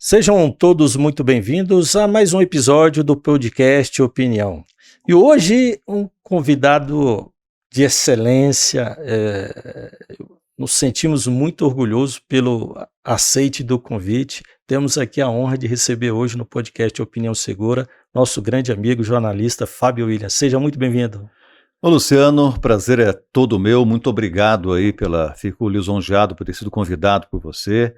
Sejam todos muito bem-vindos a mais um episódio do podcast Opinião. E hoje um convidado de excelência, nos sentimos muito orgulhosos pelo aceite do convite. Temos aqui a honra de receber hoje no podcast Opinião Segura nosso grande amigo jornalista Fábio William. Seja muito bem-vindo. Ô Luciano, prazer é todo meu, muito obrigado aí fico lisonjeado por ter sido convidado por você.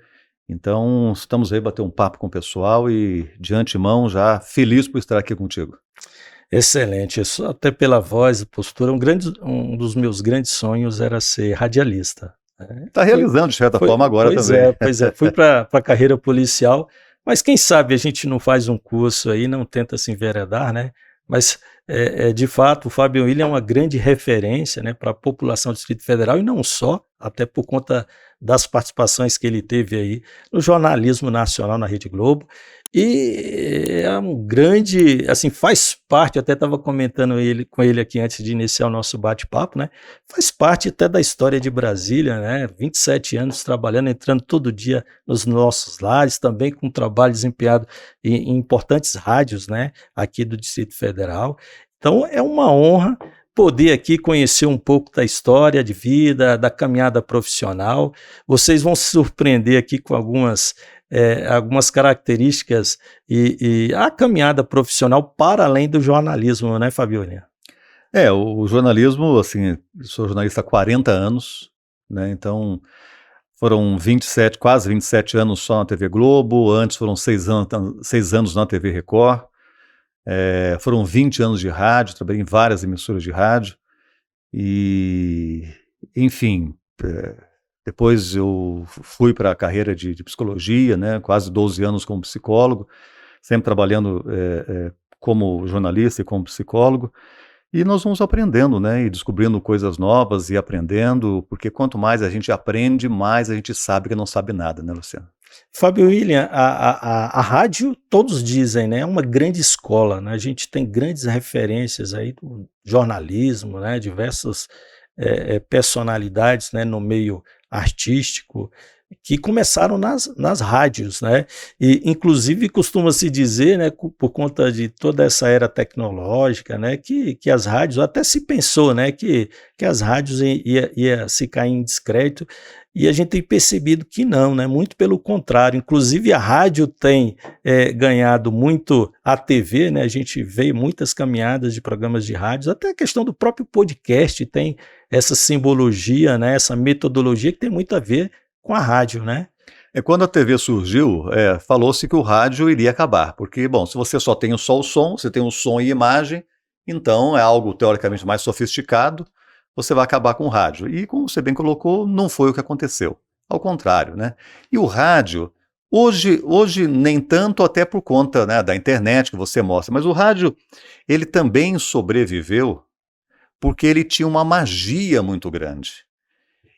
Então, estamos aí bater um papo com o pessoal e, de antemão, já feliz por estar aqui contigo. Excelente, até pela voz e postura, um dos meus grandes sonhos era ser radialista. Está realizando, de certa forma, agora também. Pois é, fui para a carreira policial, mas quem sabe a gente não faz um curso aí, não tenta se enveredar, né? Mas, de fato, o Fábio William é uma grande referência, né, para a população do Distrito Federal, e não só, até por conta das participações que ele teve aí no jornalismo nacional na Rede Globo, e é um grande, assim, faz parte, até estava comentando com ele aqui antes de iniciar o nosso bate-papo, né, faz parte até da história de Brasília, né, 27 anos trabalhando, entrando todo dia nos nossos lares, também com trabalho desempenhado em importantes rádios, né, aqui do Distrito Federal. Então é uma honra poder aqui conhecer um pouco da história de vida, da caminhada profissional. Vocês vão se surpreender aqui com algumas características e a caminhada profissional para além do jornalismo, né, Fabiolinha? O jornalismo, assim, eu sou jornalista há 40 anos, né, então foram quase 27 anos só na TV Globo, antes foram 6 anos na TV Record, foram 20 anos de rádio, trabalhei em várias emissoras de rádio e, enfim, depois eu fui para a carreira de psicologia, né, quase 12 anos como psicólogo, sempre trabalhando como jornalista e como psicólogo, e nós vamos aprendendo, né, e descobrindo coisas novas e aprendendo, porque quanto mais a gente aprende, mais a gente sabe que não sabe nada, né, Luciano? Fábio William, a rádio, todos dizem, né, é uma grande escola, né? A gente tem grandes referências aí do jornalismo, né, diversas personalidades, né, no meio artístico, que começaram nas rádios, né? E inclusive costuma-se dizer, né, por conta de toda essa era tecnológica, né, que as rádios, até se pensou, né, que as rádios ia se cair em descrédito, e a gente tem percebido que não, né? Muito pelo contrário, inclusive a rádio tem ganhado muito a TV, né? A gente vê muitas caminhadas de programas de rádios, até a questão do próprio podcast tem essa simbologia, né? Essa metodologia que tem muito a ver com a rádio, né? Quando a TV surgiu, falou-se que o rádio iria acabar, porque, bom, se você só tem só o som, você tem o som e imagem, então é algo teoricamente mais sofisticado, você vai acabar com o rádio. E como você bem colocou, não foi o que aconteceu. Ao contrário, né? E o rádio, hoje nem tanto, até por conta, né, da internet que você mostra, mas o rádio, ele também sobreviveu porque ele tinha uma magia muito grande.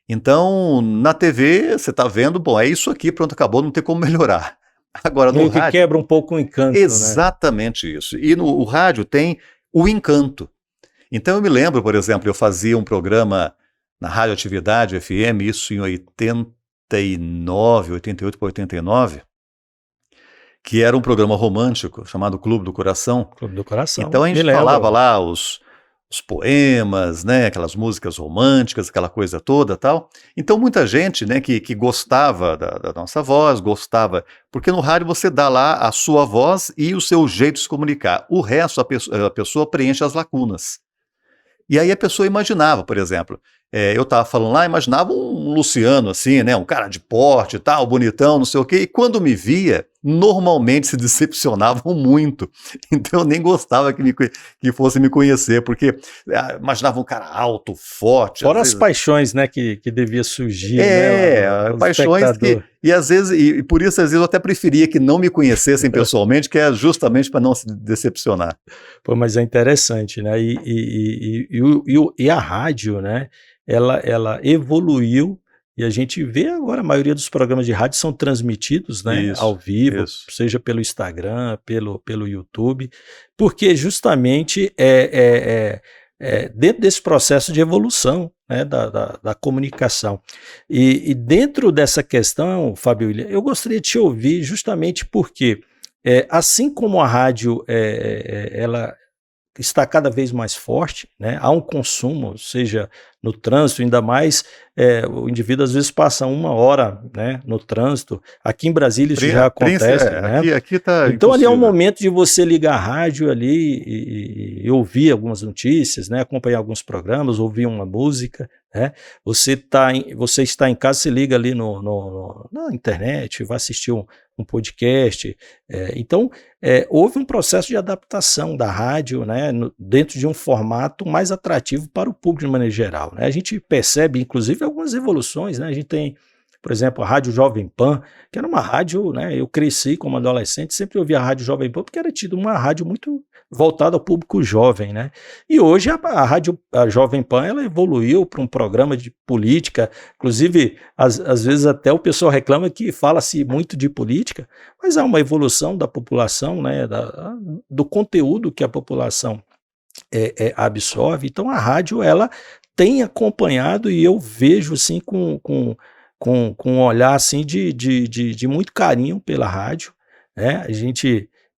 Então, na TV, você está vendo, bom, é isso aqui, pronto, acabou, não tem como melhorar. Agora, no rádio... que quebra um pouco o encanto, exatamente, né? Isso. E o rádio tem o encanto. Então, eu me lembro, por exemplo, eu fazia um programa na Radioatividade FM, isso em 89, 88 para 89, que era um programa romântico chamado Clube do Coração. Clube do Coração. Então, a gente falava lá os poemas, né, aquelas músicas românticas, aquela coisa toda tal. Então muita gente, né, que gostava da nossa voz, gostava, porque no rádio você dá lá a sua voz e o seu jeito de se comunicar. O resto a pessoa preenche as lacunas. E aí a pessoa imaginava, por exemplo, eu estava falando lá, imaginava um Luciano assim, né, um cara de porte e tal, bonitão, não sei o quê, e quando me via, normalmente se decepcionavam muito. Então eu nem gostava que fosse me conhecer, porque imaginava um cara alto, forte. Fora as paixões, né, que devia surgir. Paixões e às vezes, e por isso às vezes eu até preferia que não me conhecessem pessoalmente, que é justamente para não se decepcionar. Pô, mas é interessante, né, e a rádio, né, ela evoluiu. E a gente vê agora, a maioria dos programas de rádio são transmitidos, né, ao vivo, seja pelo Instagram, pelo YouTube, porque justamente dentro desse processo de evolução, né, da comunicação. E dentro dessa questão, Fábio William, eu gostaria de te ouvir justamente porque, assim como a rádio ela está cada vez mais forte, né? Há um consumo, seja no trânsito, ainda mais o indivíduo às vezes passa 1 hora, né, no trânsito. Aqui em Brasília isso já acontece, né? Aqui tá Então ali é um impossível. momento de você ligar a rádio ali e ouvir algumas notícias, né? Acompanhar alguns programas, ouvir uma música, né? Você está em casa, se liga ali na internet, vai assistir um podcast. Então, houve um processo de adaptação da rádio, né, dentro de um formato mais atrativo para o público de maneira geral, né? A gente percebe, inclusive, algumas evoluções, né? A gente tem, por exemplo, a Rádio Jovem Pan, que era uma rádio, né? Eu cresci como adolescente, sempre ouvia a Rádio Jovem Pan, porque era tido uma rádio muito voltada ao público jovem, né? E hoje a Jovem Pan, ela evoluiu para um programa de política, inclusive, às vezes até o pessoal reclama que fala-se muito de política, mas há uma evolução da população, né? Do conteúdo que a população absorve. Então a rádio, ela tem acompanhado, e eu vejo assim com um olhar assim de muito carinho pela rádio, né?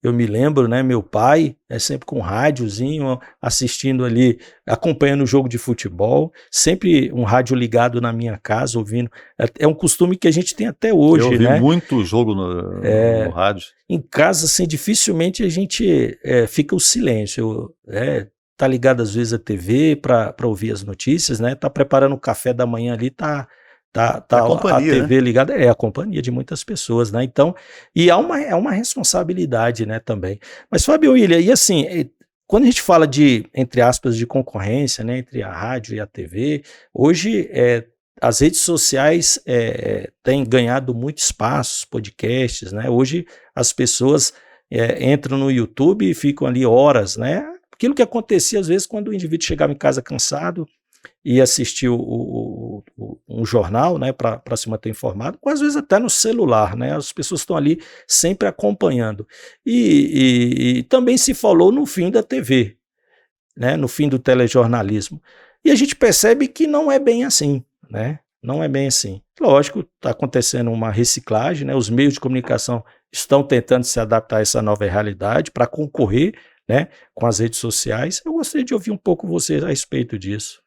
Eu me lembro, né, meu pai sempre com um rádiozinho, assistindo ali, acompanhando o jogo de futebol, sempre um rádio ligado na minha casa, ouvindo. É um costume que a gente tem até hoje, Eu ouvi né? muito jogo no rádio. Em casa, assim, dificilmente a gente fica o silêncio, tá ligado às vezes a TV para ouvir as notícias, né? Tá preparando o café da manhã ali, tá É a a companhia, né? TV ligada, é a companhia de muitas pessoas, né? Então, e é uma responsabilidade, né, também. Mas, Fábio William, e assim, quando a gente fala de, entre aspas, de concorrência, né, entre a rádio e a TV, hoje as redes sociais têm ganhado muito espaço, podcasts, né? Hoje as pessoas entram no YouTube e ficam ali horas, né? Aquilo que acontecia às vezes quando o indivíduo chegava em casa cansado e assistiu um jornal, né, para se manter informado, ou às vezes até no celular, né, as pessoas estão ali sempre acompanhando. E também se falou no fim da TV, né, no fim do telejornalismo. E a gente percebe que não é bem assim, né? Não é bem assim. Lógico, está acontecendo uma reciclagem, né? Os meios de comunicação estão tentando se adaptar a essa nova realidade para concorrer, né, com as redes sociais. Eu gostaria de ouvir um pouco você a respeito disso.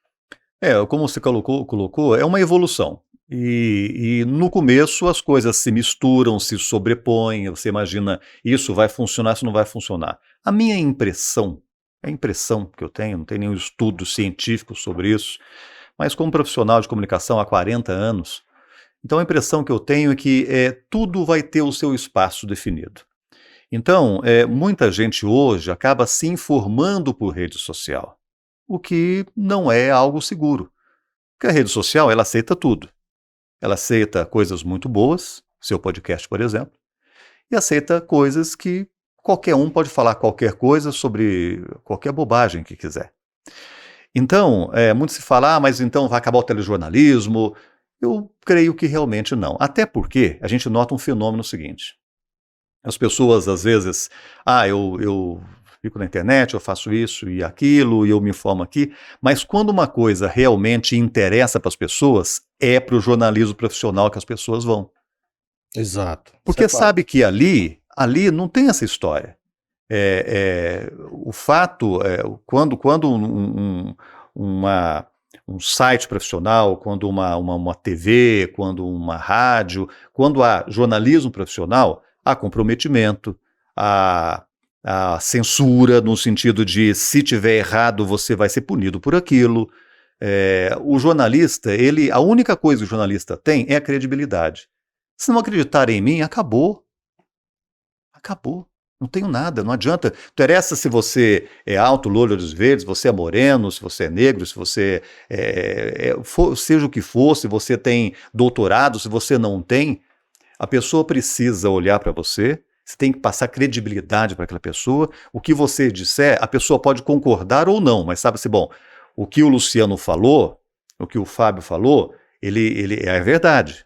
Como você colocou, é uma evolução. E no começo as coisas se misturam, se sobrepõem, você imagina, isso vai funcionar, isso não vai funcionar. A minha impressão, a impressão que eu tenho, não tem nenhum estudo científico sobre isso, mas como profissional de comunicação há 40 anos, então a impressão que eu tenho é que tudo vai ter o seu espaço definido. Então, muita gente hoje acaba se informando por rede social, o que não é algo seguro. Porque a rede social, ela aceita tudo. Ela aceita coisas muito boas, seu podcast, por exemplo, e aceita coisas que qualquer um pode falar qualquer coisa sobre qualquer bobagem que quiser. Então, muito se fala, mas então vai acabar o telejornalismo. Eu creio que realmente não. Até porque a gente nota um fenômeno seguinte. As pessoas, às vezes, eu fico na internet, eu faço isso e aquilo, e eu me informo aqui, mas quando uma coisa realmente interessa para as pessoas, é para o jornalismo profissional que as pessoas vão. Exato. Porque sabe que ali não tem essa história. O fato, quando um site profissional, quando uma TV, quando uma rádio, quando há jornalismo profissional, há comprometimento, há censura, no sentido de se tiver errado você vai ser punido por aquilo. O jornalista, a única coisa que o jornalista tem é a credibilidade. Se não acreditarem em mim, acabou. Acabou. Não tenho nada, não adianta. Não interessa se você é alto, loiro, olhos verdes, se você é moreno, se você é negro, se você seja o que for, se você tem doutorado, se você não tem. A pessoa precisa olhar para você, você tem que passar credibilidade para aquela pessoa. O que você disser, a pessoa pode concordar ou não, mas sabe-se, bom, o que o Luciano falou, o que o Fábio falou, ele é verdade.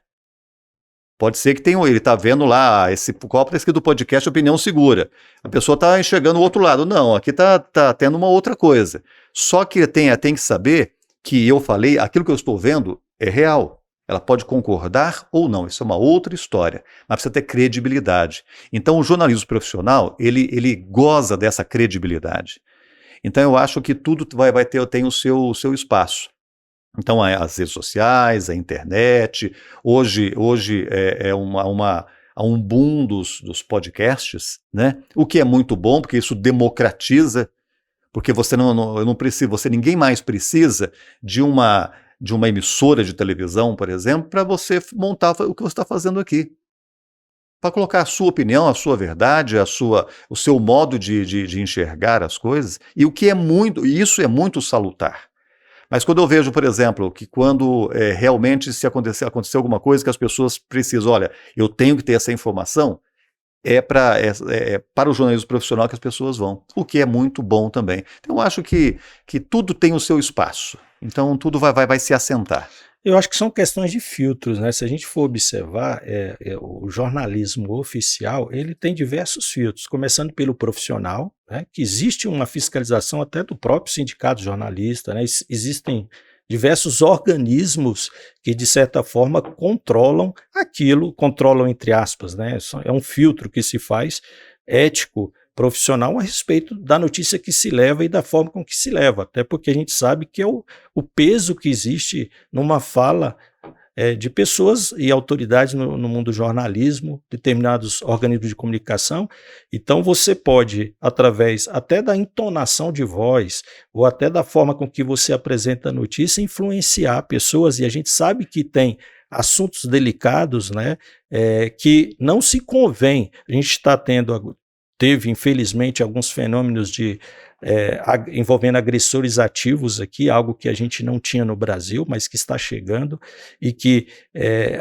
Pode ser que ele está vendo lá, esse copo está escrito do podcast Opinião Segura. A pessoa está enxergando o outro lado. Não, aqui está tendo uma outra coisa. Só que tem que saber que eu falei, aquilo que eu estou vendo é real. Ela pode concordar ou não, isso é uma outra história, mas precisa ter credibilidade. Então o jornalismo profissional, ele goza dessa credibilidade. Então eu acho que tudo tem o seu espaço. Então as redes sociais, a internet, hoje há um boom dos podcasts, né? O que é muito bom, porque isso democratiza, porque ninguém mais precisa de uma emissora de televisão, por exemplo, para você montar o que você está fazendo aqui. Para colocar a sua opinião, a sua verdade, o seu modo de enxergar as coisas, e isso é muito salutar. Mas quando eu vejo, por exemplo, que quando realmente se acontecer alguma coisa que as pessoas precisam, olha, eu tenho que ter essa informação, é para o jornalismo profissional que as pessoas vão, o que é muito bom também. Então eu acho que tudo tem o seu espaço, então tudo vai se assentar. Eu acho que são questões de filtros, né? Se a gente for observar, o jornalismo oficial, ele tem diversos filtros, começando pelo profissional, né? Que existe uma fiscalização até do próprio sindicato jornalista, né? Existem diversos organismos que, de certa forma, controlam entre aspas, né? É um filtro que se faz ético, profissional a respeito da notícia que se leva e da forma com que se leva, até porque a gente sabe que é o peso que existe numa fala de pessoas e autoridades no mundo do jornalismo, determinados organismos de comunicação. Então você pode, através até da entonação de voz ou até da forma com que você apresenta a notícia, influenciar pessoas, e a gente sabe que tem assuntos delicados, né, que não se convém. A gente teve, infelizmente, alguns fenômenos envolvendo agressores ativos aqui, algo que a gente não tinha no Brasil, mas que está chegando, e que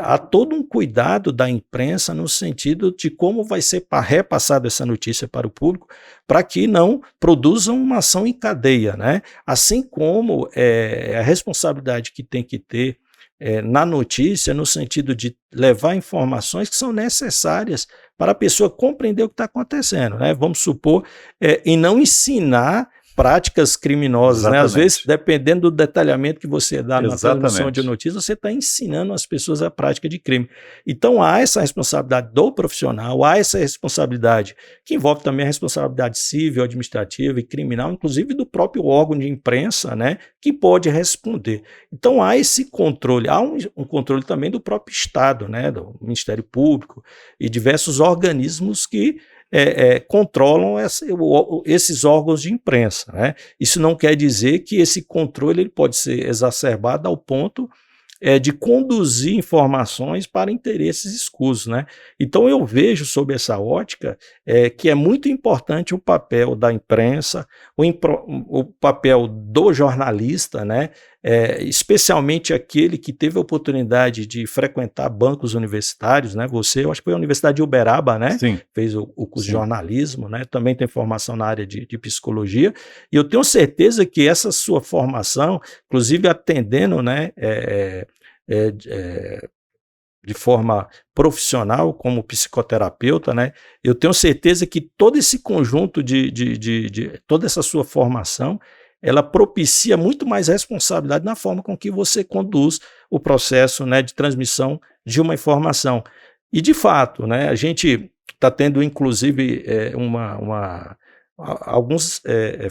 há todo um cuidado da imprensa no sentido de como vai ser repassada essa notícia para o público, para que não produzam uma ação em cadeia, né? Assim como a responsabilidade que tem que ter na notícia, no sentido de levar informações que são necessárias para a pessoa compreender o que está acontecendo, né? Vamos supor, e não ensinar práticas criminosas, né? Às vezes, dependendo do detalhamento que você dá na transmissão de notícia, você está ensinando as pessoas a prática de crime. Então há essa responsabilidade do profissional, há essa responsabilidade que envolve também a responsabilidade civil, administrativa e criminal, inclusive do próprio órgão de imprensa, né, que pode responder. Então há esse controle, há um controle também do próprio Estado, né, do Ministério Público e diversos organismos que controlam esses órgãos de imprensa, né? Isso não quer dizer que esse controle ele pode ser exacerbado ao ponto de conduzir informações para interesses escusos, né? Então eu vejo sob essa ótica que é muito importante o papel da imprensa, o papel do jornalista, né? Especialmente aquele que teve a oportunidade de frequentar bancos universitários, né? Eu acho que foi a Universidade de Uberaba, né? Sim. Fez o curso de jornalismo, né? Também tem formação na área de psicologia, e eu tenho certeza que essa sua formação, inclusive atendendo, né, de forma profissional como psicoterapeuta, né, eu tenho certeza que todo esse conjunto toda essa sua formação, ela propicia muito mais responsabilidade na forma com que você conduz o processo, né, de transmissão de uma informação. E, de fato, né, a gente está tendo, inclusive, alguns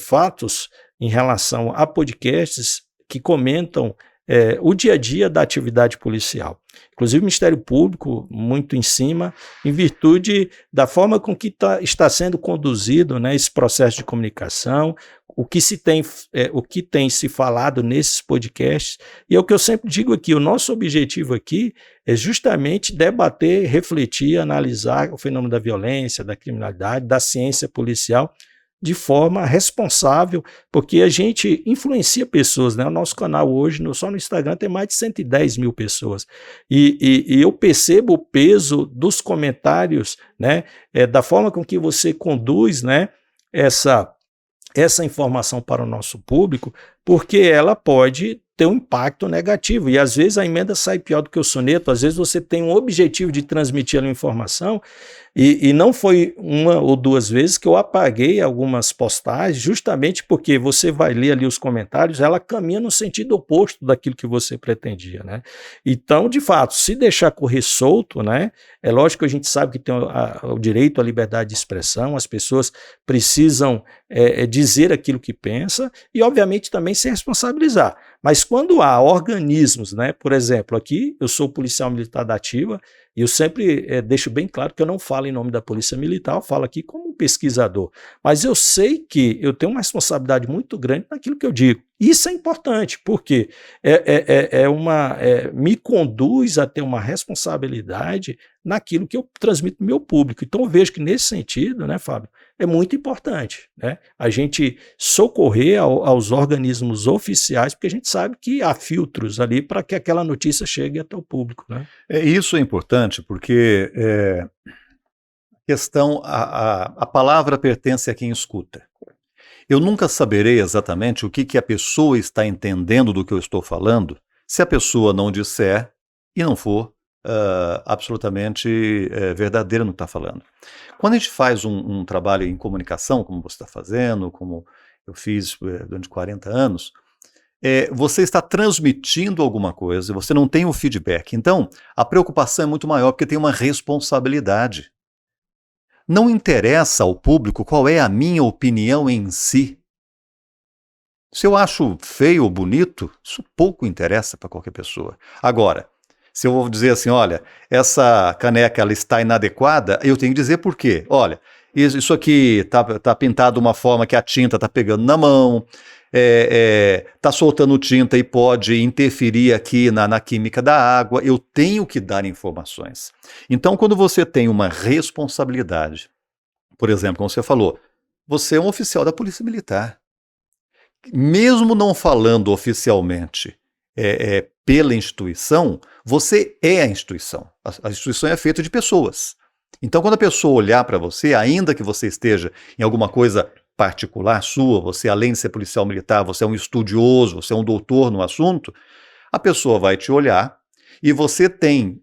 fatos em relação a podcasts que comentam o dia a dia da atividade policial. Inclusive o Ministério Público muito em cima, em virtude da forma com que está sendo conduzido, né, esse processo de comunicação, o que tem se falado nesses podcasts, e é o que eu sempre digo aqui, o nosso objetivo aqui é justamente debater, refletir, analisar o fenômeno da violência, da criminalidade, da ciência policial, de forma responsável, porque a gente influencia pessoas, né? O nosso canal hoje, só no Instagram, tem mais de 110 mil pessoas. E eu percebo o peso dos comentários, né? Da forma com que você conduz, né, essa informação para o nosso público, porque ela pode ter um impacto negativo. E às vezes a emenda sai pior do que o soneto, às vezes você tem um objetivo de transmitir ali uma informação, e não foi uma ou duas vezes que eu apaguei algumas postagens, justamente porque você vai ler ali os comentários, ela caminha no sentido oposto daquilo que você pretendia, né? Então, de fato, se deixar correr solto, né? É lógico que a gente sabe que tem o direito à liberdade de expressão, as pessoas precisam dizer aquilo que pensa e, obviamente, também se responsabilizar. Mas quando há organismos, né? Por exemplo, aqui eu sou policial militar da ativa e eu sempre deixo bem claro que eu não falo em nome da Polícia Militar, eu falo aqui como um pesquisador. Mas eu sei que eu tenho uma responsabilidade muito grande naquilo que eu digo. Isso é importante, porque me conduz a ter uma responsabilidade naquilo que eu transmito no meu público. Então eu vejo que nesse sentido, né, Fábio, é muito importante, né, a gente socorrer aos organismos oficiais, porque a gente sabe que há filtros ali para que aquela notícia chegue até o público, né? Isso é importante porque a palavra pertence a quem escuta. Eu nunca saberei exatamente o que a pessoa está entendendo do que eu estou falando se a pessoa não disser e não for absolutamente verdadeira no que está falando. Quando a gente faz um trabalho em comunicação, como você está fazendo, como eu fiz durante 40 anos, você está transmitindo alguma coisa e você não tem o feedback. Então, a preocupação é muito maior porque tem uma responsabilidade. Não interessa ao público qual é a minha opinião em si. Se eu acho feio ou bonito, isso pouco interessa para qualquer pessoa. Agora, se eu vou dizer assim, olha, essa caneca ela está inadequada, eu tenho que dizer por quê. Olha, isso aqui está pintado de uma forma que a tinta está pegando na mão, está soltando tinta e pode interferir aqui na química da água. Eu tenho que dar informações. Então, quando você tem uma responsabilidade, por exemplo, como você falou, você é um oficial da Polícia Militar. Mesmo não falando oficialmente pela instituição, você é a instituição. A instituição é feita de pessoas. Então, quando a pessoa olhar para você, ainda que você esteja em alguma coisa particular sua, você além de ser policial militar, você é um estudioso, você é um doutor no assunto, a pessoa vai te olhar e você tem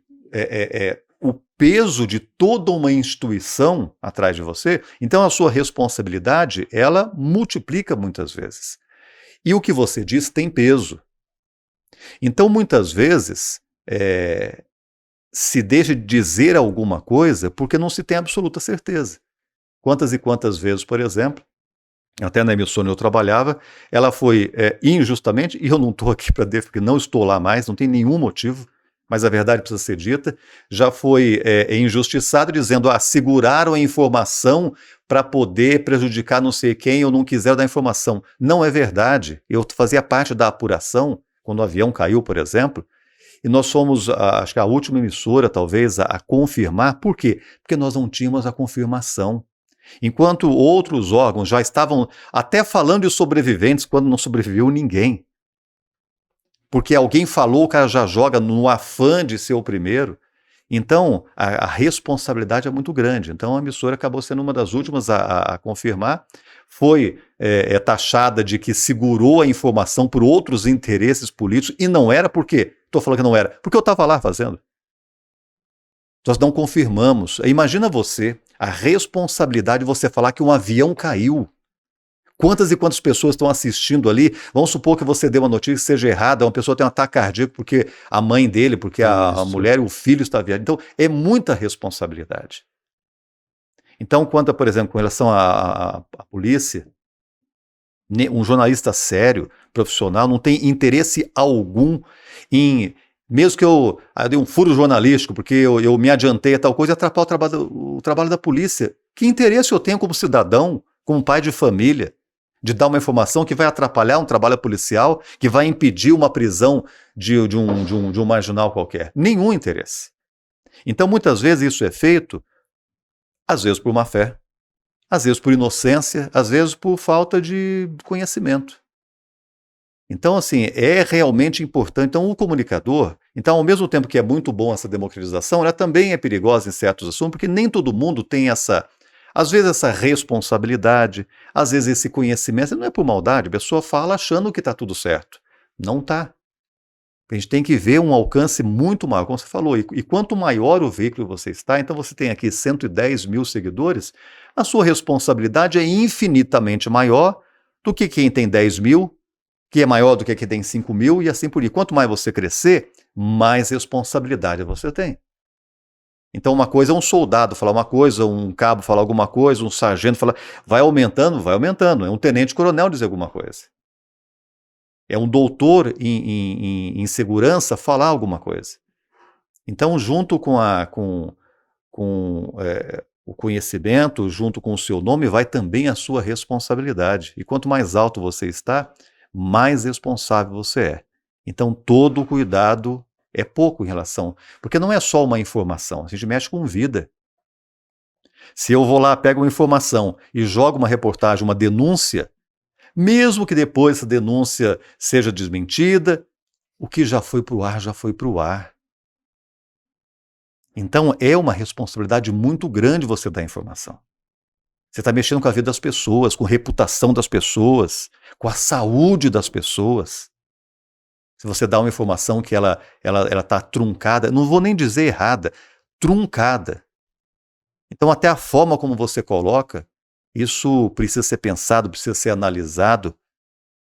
o peso de toda uma instituição atrás de você, então a sua responsabilidade, ela multiplica muitas vezes. E o que você diz tem peso. Então, muitas vezes, se deixa de dizer alguma coisa porque não se tem absoluta certeza. Quantas e quantas vezes, por exemplo, até na emissora onde eu trabalhava, ela foi injustamente, e eu não estou aqui para porque não estou lá mais, não tem nenhum motivo, mas a verdade precisa ser dita, já foi injustiçado dizendo, seguraram a informação para poder prejudicar não sei quem ou não quiseram dar informação. Não é verdade. Eu fazia parte da apuração, quando o avião caiu, por exemplo, e nós fomos, acho que a última emissora, talvez, a confirmar. Por quê? Porque nós não tínhamos a confirmação. Enquanto outros órgãos já estavam até falando de sobreviventes quando não sobreviveu ninguém. Porque alguém falou, o cara já joga no afã de ser o primeiro. Então, a responsabilidade é muito grande. Então, a emissora acabou sendo uma das últimas a confirmar. Foi taxada de que segurou a informação por outros interesses políticos, e não era por quê? Estou falando que não era. Porque eu estava lá fazendo. Nós não confirmamos. Imagina você, a responsabilidade de você falar que um avião caiu. Quantas e quantas pessoas estão assistindo ali? Vamos supor que você deu uma notícia que seja errada, uma pessoa tem um ataque cardíaco porque a mãe dele, porque a mulher e o filho está viajando. Então, é muita responsabilidade. Então, quanto, por exemplo, com relação à polícia, um jornalista sério, profissional, não tem interesse algum em... Mesmo que eu dei um furo jornalístico, porque eu me adiantei a tal coisa, atrapalhar o trabalho da polícia. Que interesse eu tenho como cidadão, como pai de família, de dar uma informação que vai atrapalhar um trabalho policial, que vai impedir uma prisão de um marginal qualquer? Nenhum interesse. Então, muitas vezes isso é feito, às vezes por má fé, às vezes por inocência, às vezes por falta de conhecimento. Então, assim, é realmente importante. Então, o comunicador, então, ao mesmo tempo que é muito bom essa democratização, ela também é perigosa em certos assuntos, porque nem todo mundo tem às vezes essa responsabilidade, às vezes esse conhecimento. Não é por maldade, a pessoa fala achando que está tudo certo. Não está. A gente tem que ver um alcance muito maior, como você falou, e quanto maior o veículo você está, então você tem aqui 110 mil seguidores, a sua responsabilidade é infinitamente maior do que quem tem 10 mil, que é maior do que quem tem 5 mil e assim por diante. Quanto mais você crescer, mais responsabilidade você tem. Então uma coisa é um soldado falar uma coisa, um cabo falar alguma coisa, um sargento falar, vai aumentando, é um tenente-coronel dizer alguma coisa. É um doutor em segurança falar alguma coisa. Então, junto com o conhecimento, junto com o seu nome, vai também a sua responsabilidade. E quanto mais alto você está, mais responsável você é. Então, todo cuidado é pouco em relação... Porque não é só uma informação, a gente mexe com vida. Se eu vou lá, pego uma informação e jogo uma reportagem, uma denúncia, mesmo que depois essa denúncia seja desmentida, o que já foi para o ar, já foi para o ar. Então é uma responsabilidade muito grande você dar informação. Você está mexendo com a vida das pessoas, com a reputação das pessoas, com a saúde das pessoas. Se você dá uma informação que ela está truncada, não vou nem dizer errada, truncada. Então até a forma como você coloca, isso precisa ser pensado, precisa ser analisado,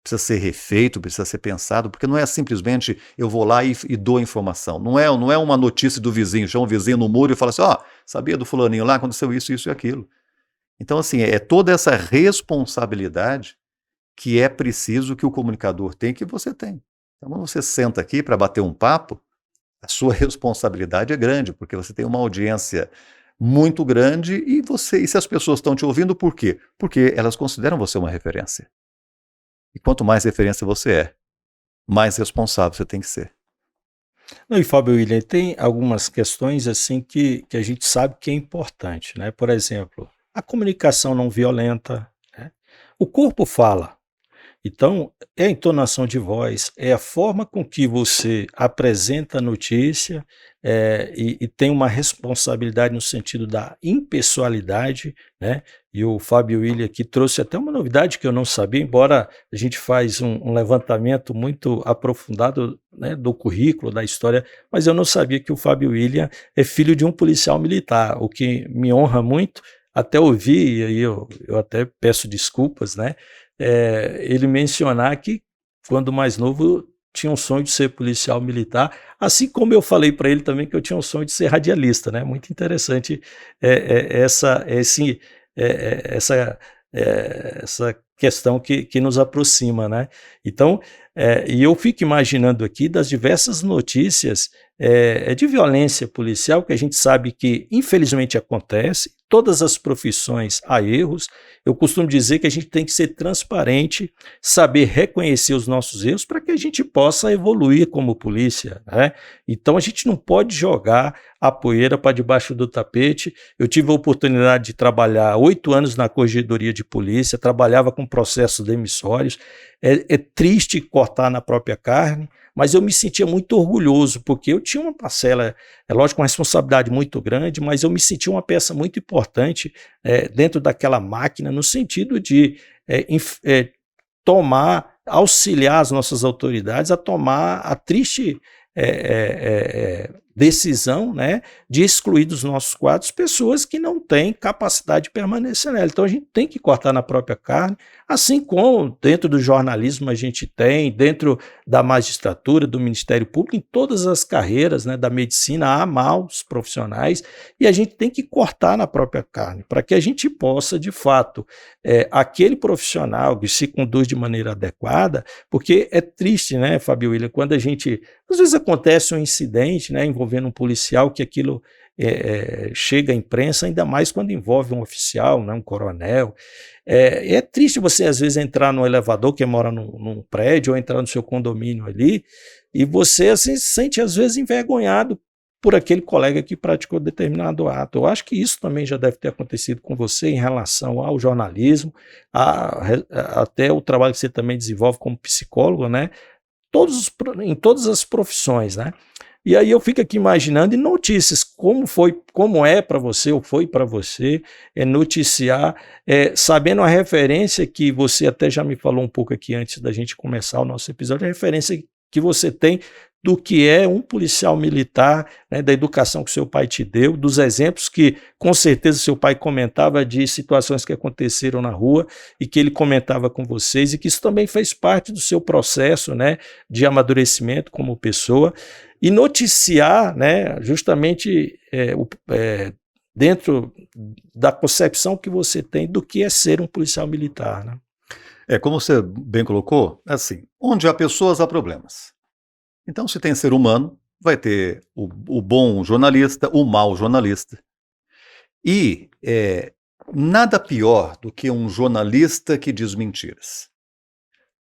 precisa ser refeito, precisa ser pensado, porque não é simplesmente eu vou lá e dou a informação. Não é uma notícia do vizinho, chama o vizinho no muro e fala assim, sabia do fulaninho lá, aconteceu isso, isso e aquilo. Então assim, é toda essa responsabilidade que é preciso que o comunicador tem, que você tem. Então quando você senta aqui para bater um papo, a sua responsabilidade é grande, porque você tem uma audiência muito grande e se as pessoas estão te ouvindo, por quê? Porque elas consideram você uma referência. E quanto mais referência você é, mais responsável você tem que ser. Não, e Fábio William, tem algumas questões assim que a gente sabe que é importante, né? Por exemplo, a comunicação não violenta, né? O corpo fala. Então, é a entonação de voz, é a forma com que você apresenta a notícia, e tem uma responsabilidade no sentido da impessoalidade, né? E o Fábio William aqui trouxe até uma novidade que eu não sabia, embora a gente faz um levantamento muito aprofundado, né, do currículo, da história, mas eu não sabia que o Fábio William é filho de um policial militar, o que me honra muito, até ouvir, e aí eu até peço desculpas, né? Ele mencionar que, quando mais novo, tinha um sonho de ser policial militar, assim como eu falei para ele também que eu tinha um sonho de ser radialista, né? Muito interessante essa questão que nos aproxima, né? Então, e eu fico imaginando aqui das diversas notícias de violência policial que a gente sabe que infelizmente acontece, todas as profissões há erros. Eu costumo dizer que a gente tem que ser transparente, saber reconhecer os nossos erros para que a gente possa evoluir como polícia, né? Então a gente não pode jogar a poeira para debaixo do tapete. Eu tive a oportunidade de trabalhar 8 anos na corregedoria de polícia, trabalhava com processos demissórios. É triste cortar na própria carne, mas eu me sentia muito orgulhoso, porque eu tinha uma parcela, é lógico, uma responsabilidade muito grande, mas eu me sentia uma peça muito importante dentro daquela máquina, no sentido de auxiliar as nossas autoridades a tomar a triste decisão, né, de excluir dos nossos quadros pessoas que não têm capacidade de permanecer nela. Então a gente tem que cortar na própria carne, assim como dentro do jornalismo a gente tem, dentro da magistratura, do Ministério Público, em todas as carreiras, né, da medicina, há maus profissionais, e a gente tem que cortar na própria carne, para que a gente possa, de fato, aquele profissional que se conduz de maneira adequada, porque é triste, né, Fábio William, quando a gente, às vezes acontece um incidente, né, envolvendo um policial, que aquilo chega à imprensa, ainda mais quando envolve um oficial, né, um coronel. É triste você às vezes entrar no elevador, quem mora num prédio, ou entrar no seu condomínio ali, e você assim, se sente às vezes envergonhado por aquele colega que praticou determinado ato. Eu acho que isso também já deve ter acontecido com você em relação ao jornalismo, até o trabalho que você também desenvolve como psicólogo, né? Em todas as profissões, né? E aí eu fico aqui imaginando, e notícias, como é para você, ou foi para você, noticiar, sabendo a referência que você até já me falou um pouco aqui antes da gente começar o nosso episódio, a referência que você tem do que é um policial militar, né, da educação que seu pai te deu, dos exemplos que com certeza seu pai comentava de situações que aconteceram na rua e que ele comentava com vocês, e que isso também fez parte do seu processo, né, de amadurecimento como pessoa, e noticiar, né, justamente dentro da concepção que você tem do que é ser um policial militar, né? Como você bem colocou, assim, onde há pessoas, há problemas. Então, se tem ser humano, vai ter o bom jornalista, o mau jornalista. E nada pior do que um jornalista que diz mentiras.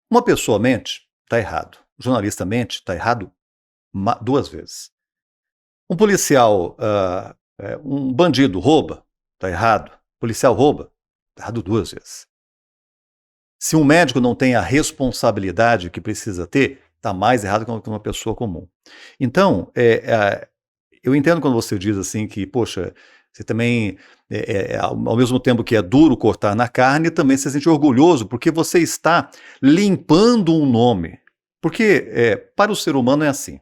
Uma pessoa mente, está errado. O jornalista mente, está errado 2 vezes. Um policial, um bandido rouba, está errado. O policial rouba, está errado 2 vezes. Se um médico não tem a responsabilidade que precisa ter, está mais errado que uma pessoa comum. Então, eu entendo quando você diz assim que, poxa, você também, ao mesmo tempo que é duro cortar na carne, também se sente orgulhoso, porque você está limpando um nome. Porque para o ser humano é assim.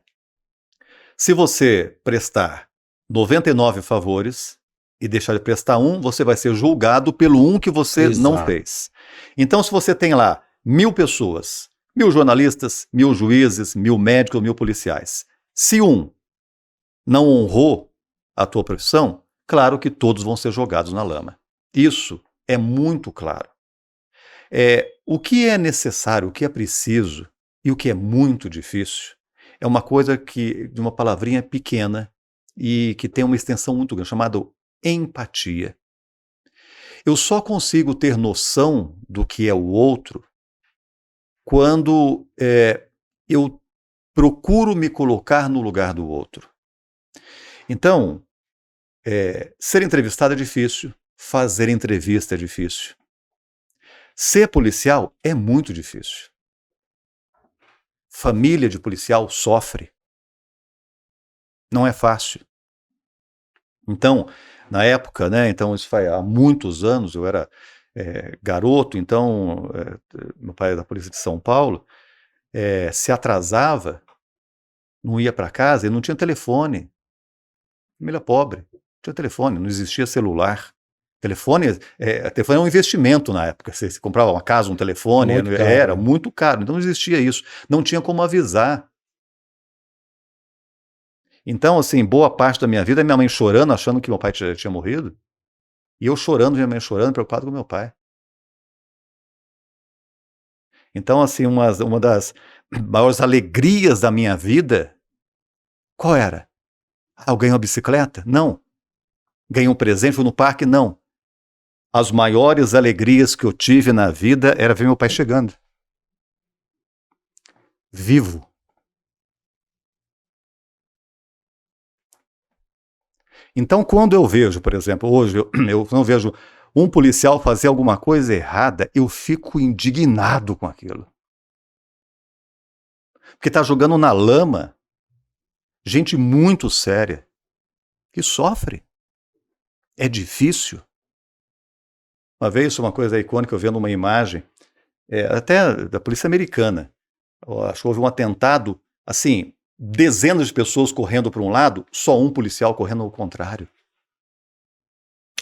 Se você prestar 99 favores e deixar de prestar um, você vai ser julgado pelo um que você não fez. Então, se você tem lá 1000 pessoas, 1000 jornalistas, 1000 juízes, 1000 médicos, 1000 policiais, se um não honrou a tua profissão, claro que todos vão ser jogados na lama. Isso é muito claro. O que é necessário, o que é preciso e o que é muito difícil é uma coisa de uma palavrinha pequena e que tem uma extensão muito grande, chamada empatia. Eu só consigo ter noção do que é o outro quando eu procuro me colocar no lugar do outro. Então, ser entrevistado é difícil, fazer entrevista é difícil. Ser policial é muito difícil. Família de policial sofre. Não é fácil. Então, na época, né, então isso foi há muitos anos, eu era garoto, então meu pai é da Polícia de São Paulo, se atrasava, não ia para casa, ele não tinha telefone. Família pobre, não tinha telefone, não existia celular. Telefone é um investimento na época. Você comprava uma casa, um telefone, era muito caro, então não existia isso. Não tinha como avisar. Então, assim, boa parte da minha vida, minha mãe chorando, achando que meu pai tinha morrido, e eu chorando, minha mãe chorando, preocupado com meu pai. Então, assim, uma das maiores alegrias da minha vida, qual era? Eu ganhei uma bicicleta? Não. Ganhei um presente, fui no parque? Não. As maiores alegrias que eu tive na vida era ver meu pai chegando. Vivo. Então, quando eu vejo, por exemplo, hoje eu não vejo um policial fazer alguma coisa errada, eu fico indignado com aquilo. Porque está jogando na lama gente muito séria, que sofre. É difícil. Uma vez, uma coisa icônica, eu vendo uma imagem, até da polícia americana. Eu acho que houve um atentado, assim, dezenas de pessoas correndo para um lado, só um policial correndo ao contrário.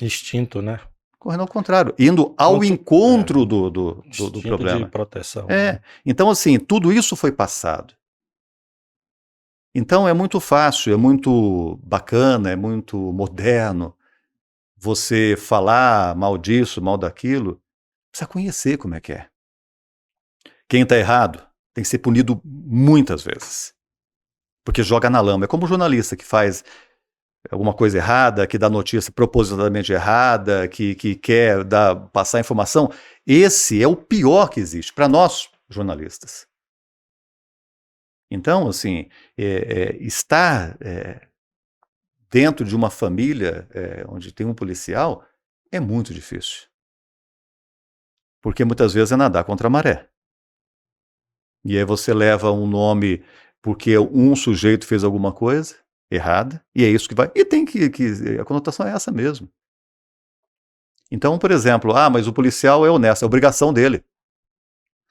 Instinto, né? Correndo ao contrário, indo ao encontro do problema. De proteção. Então, assim, tudo isso foi passado. Então, é muito fácil, é muito bacana, é muito moderno você falar mal disso, mal daquilo. Precisa conhecer como é que é. Quem está errado tem que ser punido muitas vezes. Porque joga na lama. É como o jornalista que faz alguma coisa errada, que dá notícia propositalmente errada, que quer passar informação. Esse é o pior que existe para nós, jornalistas. Então, assim, estar dentro de uma família onde tem um policial é muito difícil. Porque muitas vezes é nadar contra a maré. E aí você leva um nome porque um sujeito fez alguma coisa errada, e é isso que vai... E tem que a conotação é essa mesmo. Então, por exemplo, mas o policial é honesto, é obrigação dele.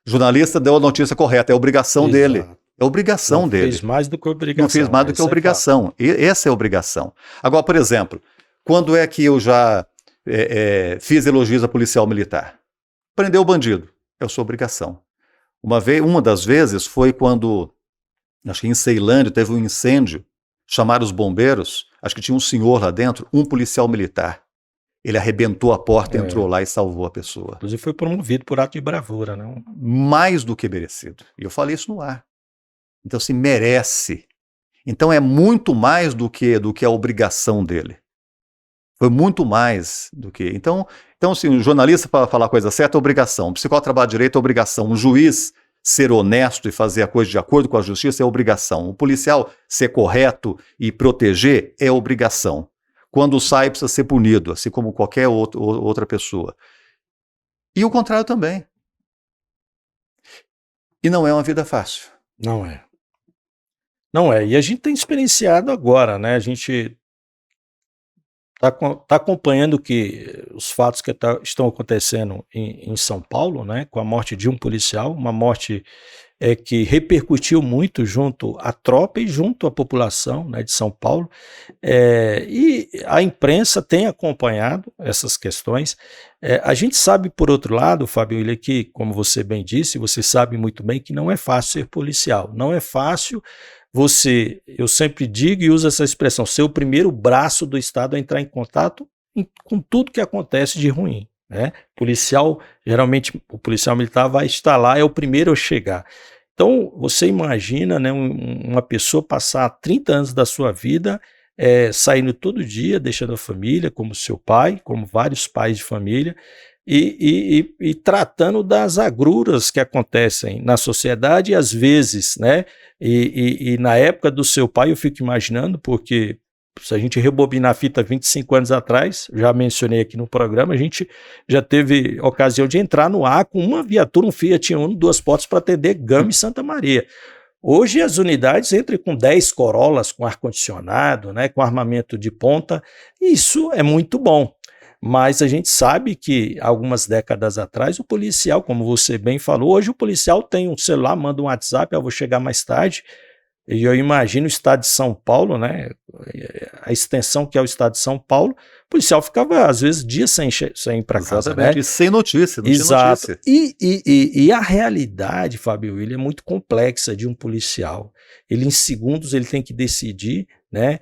O jornalista deu a notícia correta, é obrigação dele. É obrigação Não dele. fez mais do que obrigação. Não fez mais do que obrigação. Essa é a obrigação. Agora, por exemplo, quando é que eu já fiz elogios a policial militar? Prendeu o bandido. É a sua obrigação. Uma das vezes foi quando, acho que em Ceilândia, teve um incêndio, chamaram os bombeiros, acho que tinha um senhor lá dentro, um policial militar. Ele arrebentou a porta, entrou lá e salvou a pessoa. Inclusive foi promovido por ato de bravura, não? Mais do que merecido. E eu falei isso no ar. Então, se merece. Então, é muito mais do que a obrigação dele. Foi muito mais do que... Então assim, o jornalista, para falar a coisa certa, é obrigação. O psicólogo trabalhar direito é obrigação. Um juiz ser honesto e fazer a coisa de acordo com a justiça é obrigação. O policial ser correto e proteger é obrigação. Quando sai, precisa ser punido, assim como qualquer outra pessoa. E o contrário também. E não é uma vida fácil. Não é. Não é. E a gente tem experienciado agora, né? A gente está acompanhando os fatos que estão acontecendo em São Paulo, né? Com a morte de um policial, uma morte que repercutiu muito junto à tropa e junto à população, né, de São Paulo. E a imprensa tem acompanhado essas questões. A gente sabe, por outro lado, Fábio Willian, que, como você bem disse, você sabe muito bem que não é fácil ser policial. Não é fácil eu sempre digo e uso essa expressão, ser o primeiro braço do Estado a entrar em contato com tudo que acontece de ruim, né? Geralmente o policial militar vai estar lá, é o primeiro a chegar. Então, você imagina, né, uma pessoa passar 30 anos da sua vida saindo todo dia, deixando a família, como seu pai, como vários pais de família, e tratando das agruras que acontecem na sociedade, e às vezes, né, e na época do seu pai, eu fico imaginando, porque se a gente rebobinar a fita 25 anos atrás, já mencionei aqui no programa, a gente já teve ocasião de entrar no ar com uma viatura, um Fiat Uno, 2 portas para atender Gama e Santa Maria. Hoje as unidades entram com 10 Corollas, com ar-condicionado, né, com armamento de ponta, e isso é muito bom. Mas a gente sabe que algumas décadas atrás o policial, como você bem falou, hoje o policial tem um celular, manda um WhatsApp, eu vou chegar mais tarde, e eu imagino o estado de São Paulo, né, a extensão que é o estado de São Paulo, o policial ficava às vezes dias sem ir para casa. Exatamente, né? E sem notícia, não Exato. tinha notícia. E a realidade, Fábio Willian, é muito complexa de um policial. Ele em segundos ele tem que decidir, né?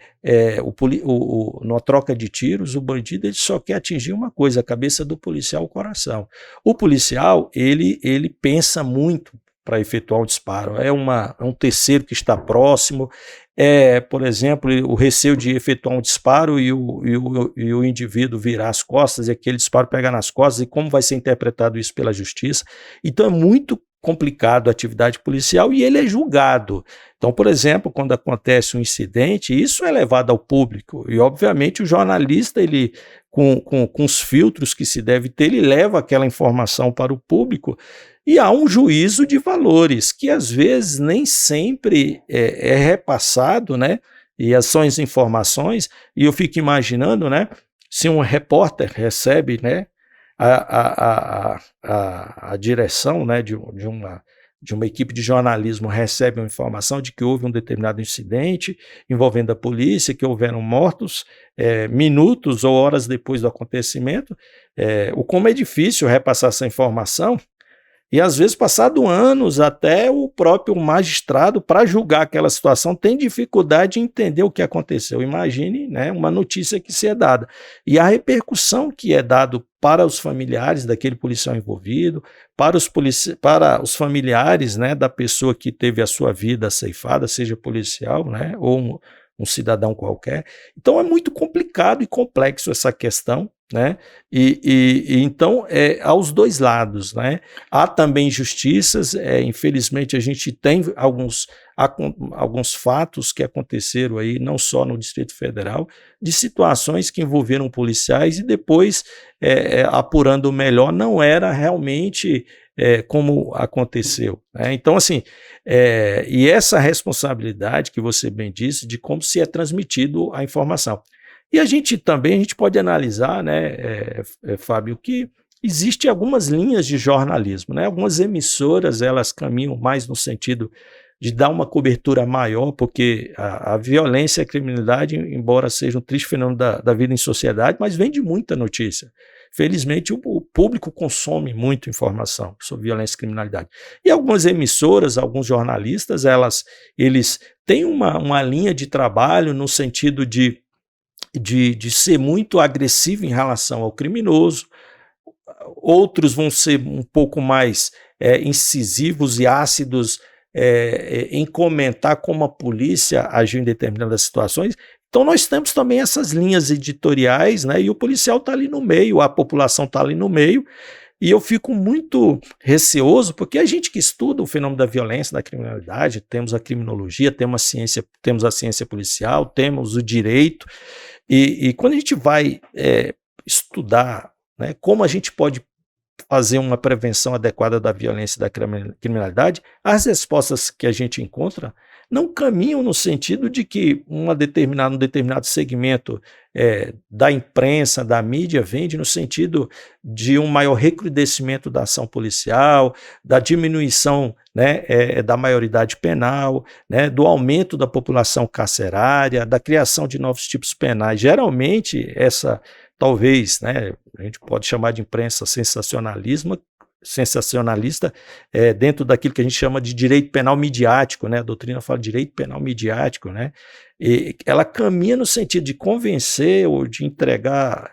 Numa troca de tiros, o bandido ele só quer atingir uma coisa, a cabeça do policial, o coração. O policial, ele pensa muito para efetuar um disparo. É um terceiro que está próximo, por exemplo, o receio de efetuar um disparo e o indivíduo virar as costas e aquele disparo pegar nas costas, e como vai ser interpretado isso pela justiça. Então é muito complicado a atividade policial e ele é julgado. Então, por exemplo, quando acontece um incidente, isso é levado ao público e, obviamente, o jornalista, ele com os filtros que se deve ter, ele leva aquela informação para o público e há um juízo de valores que, às vezes, nem sempre é repassado, né? E são as informações, e eu fico imaginando, né? Se um repórter recebe, né? A direção, né, de uma equipe de jornalismo recebe uma informação de que houve um determinado incidente envolvendo a polícia, que houveram mortos minutos ou horas depois do acontecimento, como é difícil repassar essa informação. E às vezes, passado anos, até o próprio magistrado, para julgar aquela situação, tem dificuldade de entender o que aconteceu. Imagine, né, uma notícia que se é dada. E a repercussão que é dado para os familiares daquele policial envolvido, para os familiares, né, da pessoa que teve a sua vida ceifada, seja policial, né, ou um cidadão qualquer. Então é muito complicado e complexo essa questão, né? Então aos dois lados, né? Há também injustiças, infelizmente a gente tem alguns fatos que aconteceram aí, não só no Distrito Federal, de situações que envolveram policiais e depois, apurando melhor, não era realmente como aconteceu, né? Então, assim, e essa responsabilidade que você bem disse de como se é transmitido a informação. E a gente pode analisar, né, Fábio, que existem algumas linhas de jornalismo, né? Algumas emissoras, elas caminham mais no sentido de dar uma cobertura maior, porque a violência e a criminalidade, embora seja um triste fenômeno da vida em sociedade, mas vem de muita notícia. Felizmente, o público consome muito informação sobre violência e criminalidade. E algumas emissoras, alguns jornalistas, eles têm uma linha de trabalho no sentido de ser muito agressivo em relação ao criminoso. Outros vão ser um pouco mais incisivos e ácidos em comentar como a polícia agiu em determinadas situações. Então nós temos também essas linhas editoriais, né, e o policial está ali no meio, a população está ali no meio, e eu fico muito receoso, porque a gente que estuda o fenômeno da violência, da criminalidade, temos a criminologia, temos a ciência policial, temos o direito, e quando a gente vai estudar, né, como a gente pode fazer uma prevenção adequada da violência e da criminalidade, as respostas que a gente encontra não caminham no sentido de que um determinado segmento da imprensa, da mídia, vende no sentido de um maior recrudescimento da ação policial, da diminuição, né, da maioridade penal, né, do aumento da população carcerária, da criação de novos tipos penais. Geralmente, talvez, né, a gente pode chamar de imprensa sensacionalista, dentro daquilo que a gente chama de direito penal midiático, né? A doutrina fala de direito penal midiático, né? E ela caminha no sentido de convencer ou de entregar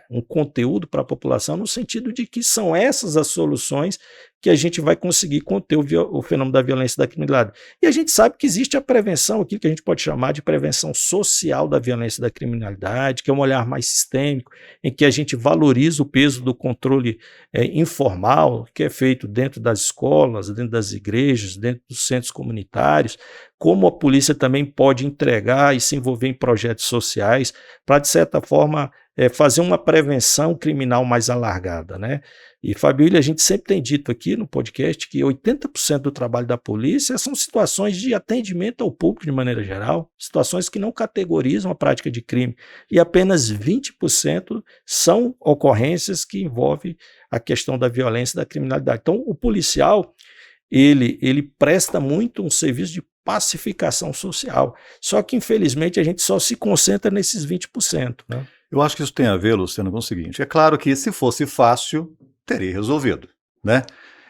um conteúdo para a população, no sentido de que são essas as soluções que a gente vai conseguir conter o fenômeno da violência e da criminalidade. E a gente sabe que existe a prevenção, aquilo que a gente pode chamar de prevenção social da violência e da criminalidade, que é um olhar mais sistêmico, em que a gente valoriza o peso do controle informal, que é feito dentro das escolas, dentro das igrejas, dentro dos centros comunitários, como a polícia também pode entregar e se envolver em projetos sociais para, de certa forma, fazer uma prevenção criminal mais alargada, né? E, Fabíola, a gente sempre tem dito aqui no podcast que 80% do trabalho da polícia são situações de atendimento ao público de maneira geral, situações que não categorizam a prática de crime, e apenas 20% são ocorrências que envolvem a questão da violência e da criminalidade. Então, o policial, ele presta muito um serviço de pacificação social, só que, infelizmente, a gente só se concentra nesses 20%, né? Eu acho que isso tem a ver, Luciano, com o seguinte: é claro que se fosse fácil, teria resolvido, né?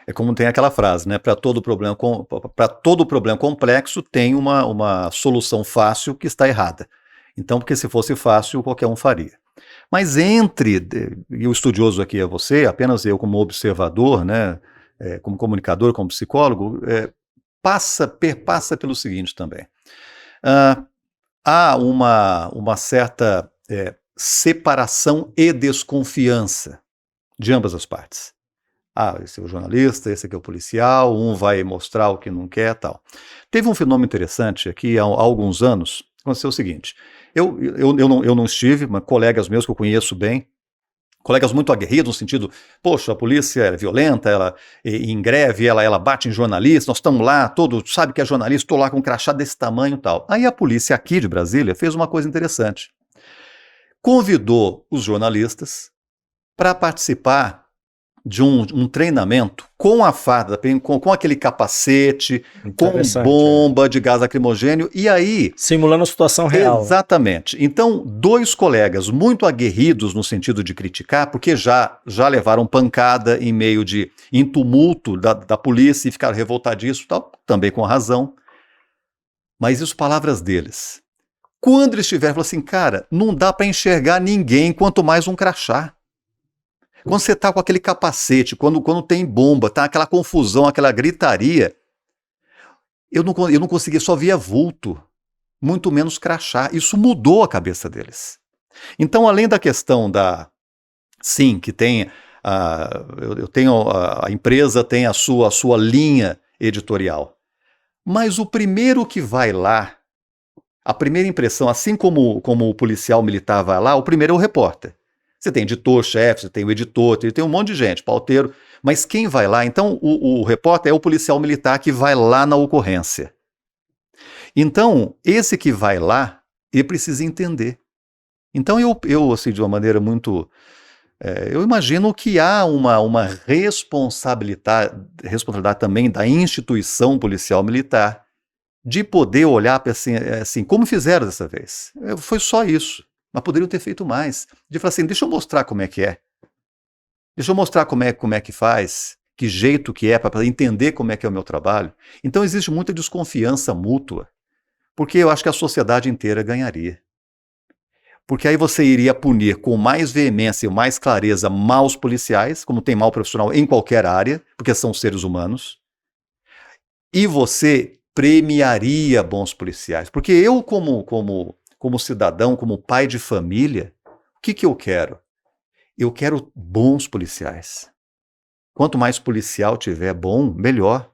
É como tem aquela frase, né? Para todo problema complexo tem uma solução fácil que está errada. Então, porque se fosse fácil, qualquer um faria. Mas e o estudioso aqui é você, apenas eu como observador, né? Como comunicador, como psicólogo, perpassa pelo seguinte também. Há uma certa separação e desconfiança de ambas as partes. Esse é o jornalista, esse aqui é o policial, um vai mostrar o que não quer, tal. Teve um fenômeno interessante aqui há alguns anos, aconteceu o seguinte: eu não estive, mas colegas meus que eu conheço bem, colegas muito aguerridos no sentido, poxa, a polícia é violenta, ela em greve, ela bate em jornalistas, nós estamos lá, sabe que é jornalista, estou lá com um crachá desse tamanho e tal. Aí a polícia aqui de Brasília fez uma coisa interessante. Convidou os jornalistas para participar de um treinamento com a farda, com aquele capacete, com bomba de gás lacrimogênio, e aí... simulando a situação real. Exatamente. Então, dois colegas muito aguerridos no sentido de criticar, porque já levaram pancada em tumulto da polícia e ficaram revoltadíssimos, tal, também com razão. Mas isso, palavras deles. Quando eles estiveram, falaram assim, cara, não dá para enxergar ninguém, quanto mais um crachá. Quando você está com aquele capacete, quando tem bomba, tá aquela confusão, aquela gritaria, eu não conseguia, só via vulto, muito menos crachá. Isso mudou a cabeça deles. Então, além da questão sim, que tem, a empresa tem a sua linha editorial, mas o primeiro que vai lá, a primeira impressão, assim como o policial militar vai lá, o primeiro é o repórter. Você tem editor-chefe, você tem o editor, tem um monte de gente, pauteiro, mas quem vai lá? Então, o repórter é o policial militar que vai lá na ocorrência. Então, esse que vai lá, ele precisa entender. Então, eu assim, de uma maneira muito... eu imagino que há uma responsabilidade também da instituição policial militar de poder olhar para assim, como fizeram dessa vez. Foi só isso, mas poderiam ter feito mais. De falar assim, deixa eu mostrar como é que é. Deixa eu mostrar como é que faz, que jeito que é, para entender como é que é o meu trabalho. Então existe muita desconfiança mútua, porque eu acho que a sociedade inteira ganharia. Porque aí você iria punir com mais veemência e mais clareza maus policiais, como tem mau profissional em qualquer área, porque são seres humanos, e você premiaria bons policiais. Porque eu, como cidadão, como pai de família, o que eu quero? Eu quero bons policiais. Quanto mais policial tiver bom, melhor.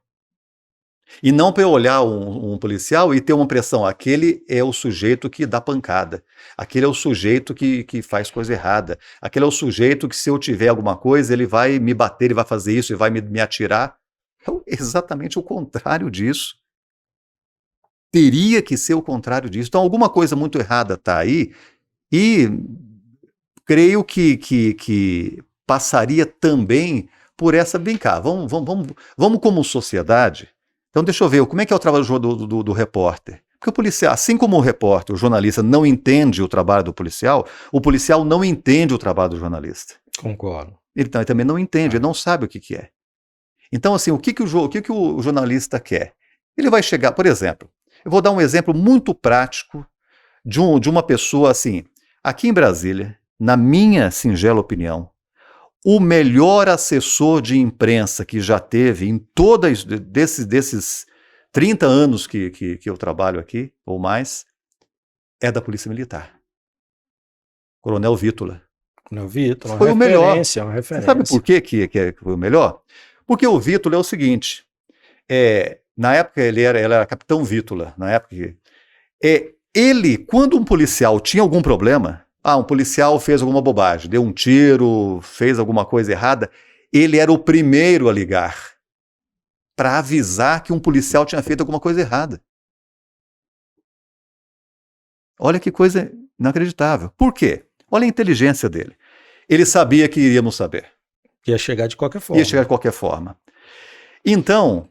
E não para eu olhar um policial e ter uma impressão, aquele é o sujeito que dá pancada, aquele é o sujeito que faz coisa errada, aquele é o sujeito que se eu tiver alguma coisa, ele vai me bater, ele vai fazer isso, ele vai me atirar. É exatamente o contrário disso. Teria que ser o contrário disso. Então alguma coisa muito errada está aí e creio que passaria também por essa, vem cá, vamos como sociedade. Então deixa eu ver, como é que é o trabalho do repórter? Porque o policial, assim como o repórter, o jornalista não entende o trabalho do policial, o policial não entende o trabalho do jornalista. Concordo. Ele também não entende, ele não sabe o que é. Então assim, o que o jornalista quer? Ele vai chegar, por exemplo, eu vou dar um exemplo muito prático de uma pessoa assim, aqui em Brasília, na minha singela opinião, o melhor assessor de imprensa que já teve em todos desses 30 anos que eu trabalho aqui, ou mais, é da Polícia Militar. Coronel Vítola. Coronel Vítola, foi o melhor. Uma referência. Você sabe por que foi o melhor? Porque o Vítola é o seguinte, na época ele era capitão Vítola, na época ele, quando um policial tinha algum problema, um policial fez alguma bobagem, deu um tiro, fez alguma coisa errada, ele era o primeiro a ligar para avisar que um policial tinha feito alguma coisa errada. Olha que coisa inacreditável. Por quê? Olha a inteligência dele. Ele sabia que iríamos saber. Ia chegar de qualquer forma. Ia chegar de qualquer forma. Então,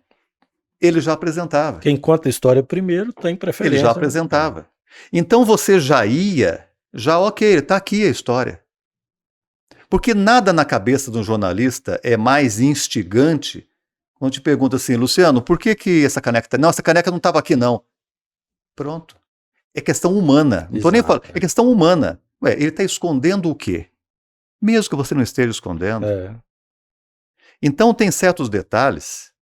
ele já apresentava. Quem conta a história primeiro tem preferência. Ele já apresentava. Então você já ia, ok, está aqui a história. Porque nada na cabeça de um jornalista é mais instigante quando te pergunta assim, Luciano, por que essa caneca está... Não, essa caneca não estava aqui não. Pronto. É questão humana. Não estou nem falando. É questão humana. Ele está escondendo o quê? Mesmo que você não esteja escondendo. Então tem certos detalhes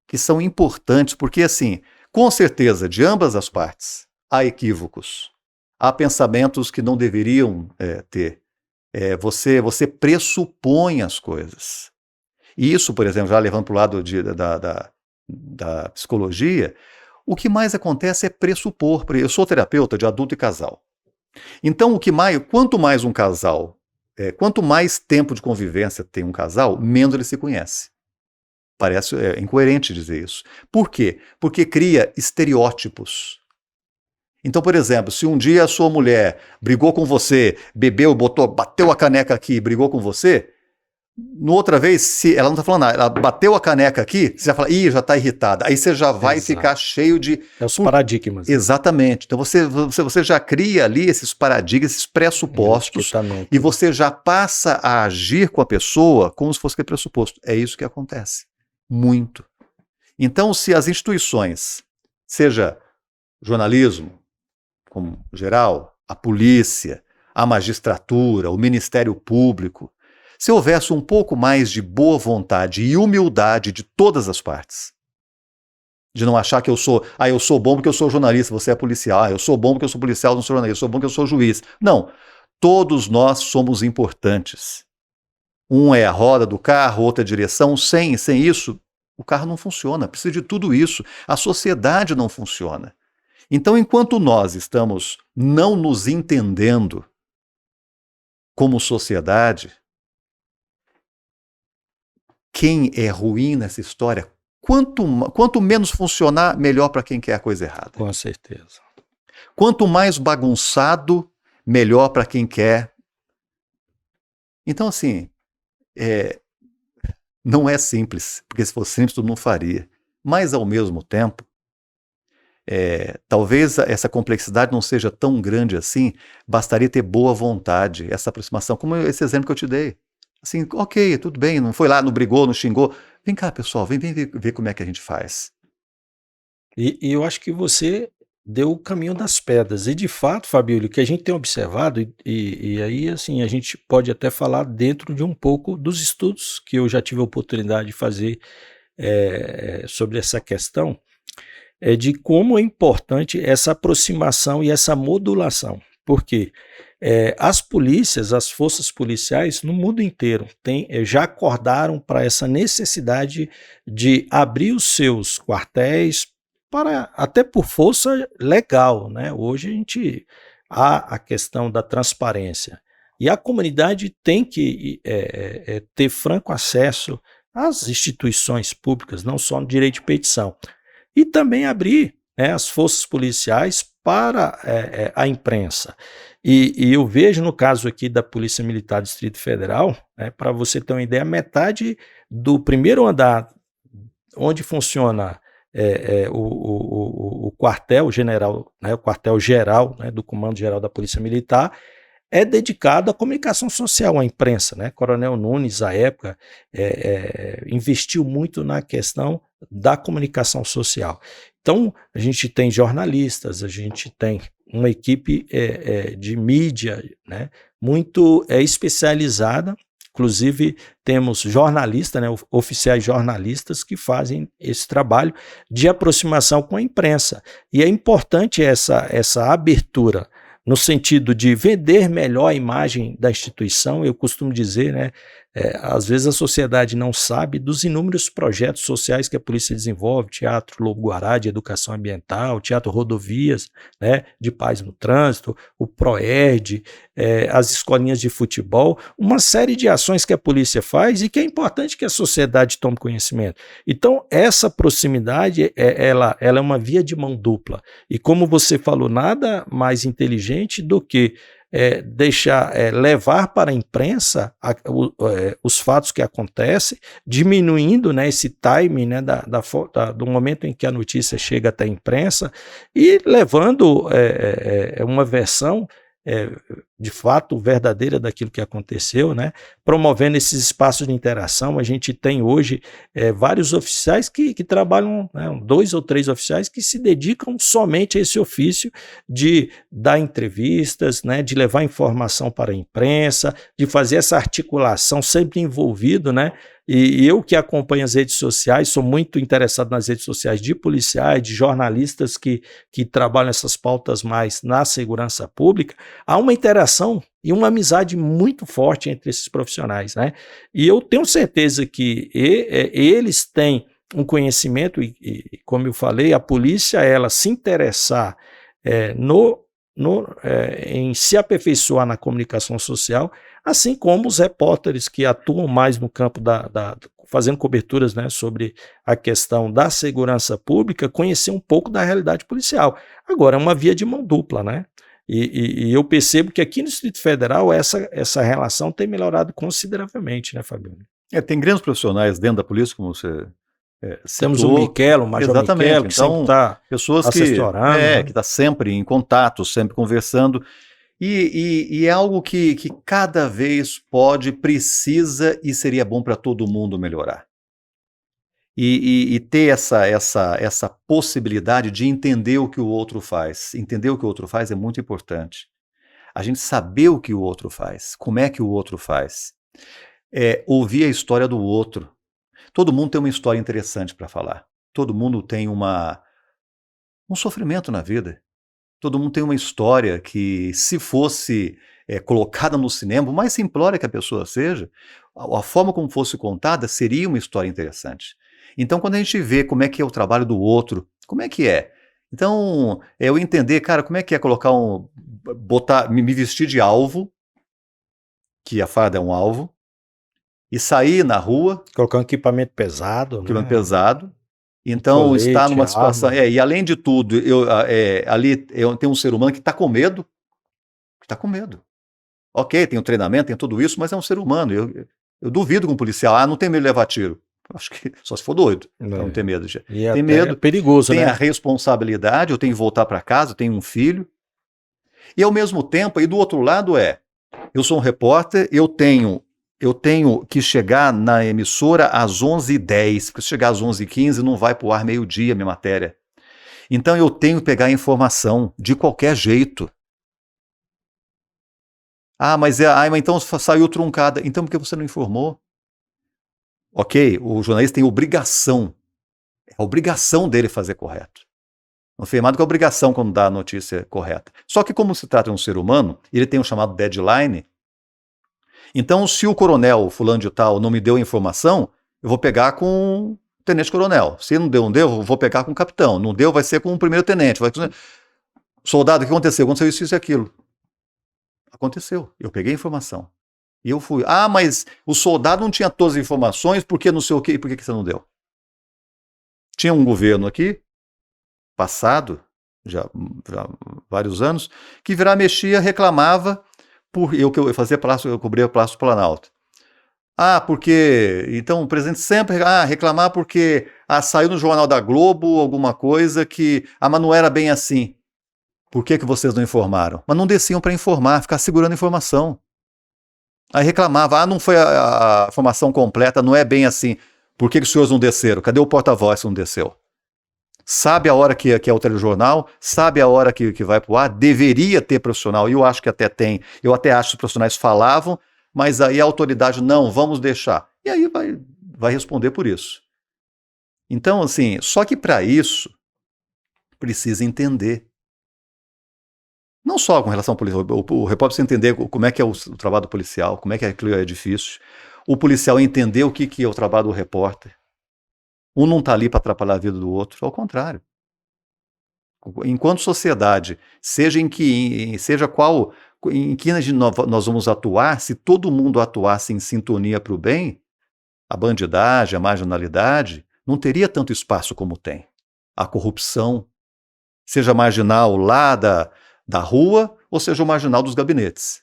que são importantes, porque assim, com certeza, de ambas as partes, há equívocos, há pensamentos que não deveriam ter. Você pressupõe as coisas. E isso, por exemplo, já levando para o lado da psicologia, o que mais acontece é pressupor. Eu sou terapeuta de adulto e casal. Então, quanto mais um casal, quanto mais tempo de convivência tem um casal, menos ele se conhece. Parece incoerente dizer isso. Por quê? Porque cria estereótipos. Então, por exemplo, se um dia a sua mulher brigou com você, bebeu, bateu a caneca aqui, brigou com você, no outra vez, se ela não está falando nada, ela bateu a caneca aqui, você já fala, já está irritada. Aí você já vai ficar cheio de... os paradigmas. Exatamente. Então você já cria ali esses paradigmas, esses pressupostos, e você já passa a agir com a pessoa como se fosse aquele pressuposto. É isso que acontece. Muito. Então, se as instituições, seja jornalismo, como geral, a polícia, a magistratura, o Ministério Público, se houvesse um pouco mais de boa vontade e humildade de todas as partes, de não achar que eu sou bom porque eu sou jornalista, você é policial, eu sou bom porque eu sou policial, não sou jornalista, eu sou bom porque eu sou juiz. Não, todos nós somos importantes. Um é a roda do carro, outra é a direção, sem isso, o carro não funciona, precisa de tudo isso, a sociedade não funciona. Então, enquanto nós estamos não nos entendendo como sociedade, quem é ruim nessa história, quanto menos funcionar, melhor para quem quer a coisa errada. Com certeza. Quanto mais bagunçado, melhor para quem quer. Então, assim, não é simples, porque se fosse simples, todo mundo faria. Mas, ao mesmo tempo, Talvez essa complexidade não seja tão grande assim, bastaria ter boa vontade, essa aproximação, como esse exemplo que eu te dei. Assim, ok, tudo bem, não foi lá, não brigou, não xingou. Vem cá, pessoal, vem ver como é que a gente faz. E eu acho que você deu o caminho das pedras. E de fato, Fabíolio, o que a gente tem observado, e aí assim, a gente pode até falar dentro de um pouco dos estudos que eu já tive a oportunidade de fazer sobre essa questão, é de como é importante essa aproximação e essa modulação. Por quê? As polícias, as forças policiais no mundo inteiro já acordaram para essa necessidade de abrir os seus quartéis para até por força legal, né? Hoje a gente há a questão da transparência e a comunidade tem que ter franco acesso às instituições públicas, não só no direito de petição. E também abrir, né, as forças policiais para a imprensa. E eu vejo no caso aqui da Polícia Militar do Distrito Federal, né, para você ter uma ideia, metade do primeiro andar, onde funciona o quartel-general, né, o quartel-geral, né, do Comando Geral da Polícia Militar, é dedicado à comunicação social, à imprensa, né? Coronel Nunes, à época, investiu muito na questão da comunicação social. Então, a gente tem jornalistas, a gente tem uma equipe de mídia, né, muito especializada, inclusive temos jornalistas, né, oficiais jornalistas que fazem esse trabalho de aproximação com a imprensa. E é importante essa abertura no sentido de vender melhor a imagem da instituição. Eu costumo dizer, né, às vezes a sociedade não sabe dos inúmeros projetos sociais que a polícia desenvolve, Teatro Lobo-Guará de educação ambiental, Teatro Rodovias, né, de paz no trânsito, o PROERD, as escolinhas de futebol, uma série de ações que a polícia faz e que é importante que a sociedade tome conhecimento. Então, essa proximidade, ela é uma via de mão dupla. E como você falou, nada mais inteligente do que levar para a imprensa os fatos que acontecem, diminuindo, né, esse time, né, do momento em que a notícia chega até a imprensa e levando uma versão de fato verdadeira daquilo que aconteceu, né? Promovendo esses espaços de interação. A gente tem hoje vários oficiais que trabalham, né, 2 ou 3 oficiais que se dedicam somente a esse ofício de dar entrevistas, né, de levar informação para a imprensa, de fazer essa articulação, sempre envolvido, né? E eu que acompanho as redes sociais, sou muito interessado nas redes sociais de policiais, de jornalistas que trabalham essas pautas mais na segurança pública. Há uma interação e uma amizade muito forte entre esses profissionais, né? E eu tenho certeza que eles têm um conhecimento e, como eu falei, a polícia, ela se interessar em se aperfeiçoar na comunicação social, assim como os repórteres que atuam mais no campo fazendo coberturas, né, sobre a questão da segurança pública, conhecer um pouco da realidade policial. Agora, é uma via de mão dupla, né? E eu percebo que aqui no Distrito Federal essa relação tem melhorado consideravelmente, né, Fabiano? Tem grandes profissionais dentro da polícia, como você Temos o citou. Miquelo, o Major Exatamente. Miquelo, que sempre Então, está pessoas assessorando, né? que está sempre em contato, sempre conversando. E é algo que cada vez precisa e seria bom para todo mundo melhorar. E ter essa possibilidade de entender o que o outro faz. Entender o que o outro faz é muito importante. A gente saber o que o outro faz, como é que o outro faz. Ouvir a história do outro. Todo mundo tem uma história interessante para falar. Todo mundo tem um sofrimento na vida. Todo mundo tem uma história que, se fosse colocada no cinema, o mais simplória que a pessoa seja, a forma como fosse contada seria uma história interessante. Então, quando a gente vê como é que é o trabalho do outro, como é que é? Então, eu entender, cara, como é que é me vestir de alvo, que a farda é um alvo, e sair na rua, Colocando equipamento pesado, equipamento né? pesado. Então, Colete, está numa situação. arma. E além de tudo, ali tem um ser humano que está com medo. Que está com medo. Ok, tem o treinamento, tem tudo isso, mas é um ser humano. Eu duvido que um policial, não tem medo de levar tiro. Acho que só se for doido, para não É. ter medo. E Tem até medo, é perigoso, tem né? a responsabilidade, eu tenho que voltar para casa, eu tenho um filho. E ao mesmo tempo, aí do outro lado eu sou um repórter, eu tenho que chegar na emissora às 11h10, porque se chegar às 11h15 não vai para o ar meio-dia minha matéria. Então eu tenho que pegar a informação de qualquer jeito. Mas então saiu truncada. Então por que você não informou? Ok, o jornalista tem obrigação. É a obrigação dele fazer correto. Não fez mais do que a obrigação quando dá a notícia correta. Só que como se trata de um ser humano, ele tem um chamado deadline. Então se o coronel fulano de tal não me deu a informação, eu vou pegar com o tenente-coronel. Se não deu, eu vou pegar com o capitão. Não deu, vai ser com o primeiro-tenente. Soldado, o que aconteceu? Aconteceu isso e aquilo. Aconteceu. Eu peguei a informação. E eu fui. Mas o soldado não tinha todas as informações, porque não sei o quê, e por que você não deu? Tinha um governo aqui, passado, já vários anos, que mexia, reclamava, eu cobria o Palácio Planalto. Porque, então o presidente sempre reclamar porque saiu no Jornal da Globo alguma coisa mas não era bem assim. Por que vocês não informaram? Mas não desciam para informar, ficar segurando informação. Aí reclamava, não foi a informação completa, não é bem assim. Por que os senhores não desceram? Cadê o porta-voz que não desceu? Sabe a hora que é o telejornal, sabe a hora que vai para o ar, deveria ter profissional, e eu acho que até tem, eu até acho que os profissionais falavam, mas aí a autoridade, não, vamos deixar. E aí vai responder por isso. Então, assim, só que para isso, precisa entender. Não só com relação ao policial, o repórter precisa entender como é que é o trabalho do policial, como é que aquilo é difícil. O policial entender o que é o trabalho do repórter. Um não está ali para atrapalhar a vida do outro, ao contrário. Enquanto sociedade, seja em que nós vamos atuar, se todo mundo atuasse em sintonia para o bem, a bandidagem, a marginalidade, não teria tanto espaço como tem. A corrupção, seja marginal lá da rua, ou seja o marginal dos gabinetes.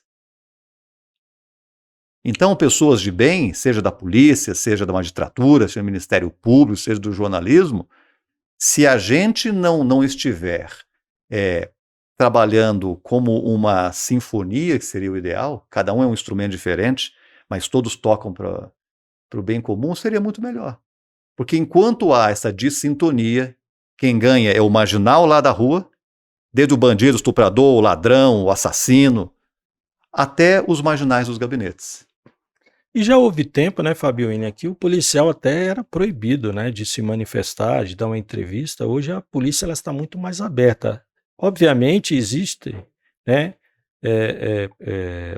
Então, pessoas de bem, seja da polícia, seja da magistratura, seja do Ministério Público, seja do jornalismo, se a gente não estiver trabalhando como uma sinfonia, que seria o ideal, cada um é um instrumento diferente, mas todos tocam para o bem comum, seria muito melhor. Porque enquanto há essa dissintonia, quem ganha é o marginal lá da rua, desde o bandido, o estuprador, o ladrão, o assassino, até os marginais dos gabinetes. E já houve tempo, né, Fabioine, aqui o policial até era proibido, né, de se manifestar, de dar uma entrevista. Hoje a polícia ela está muito mais aberta. Obviamente existem, né,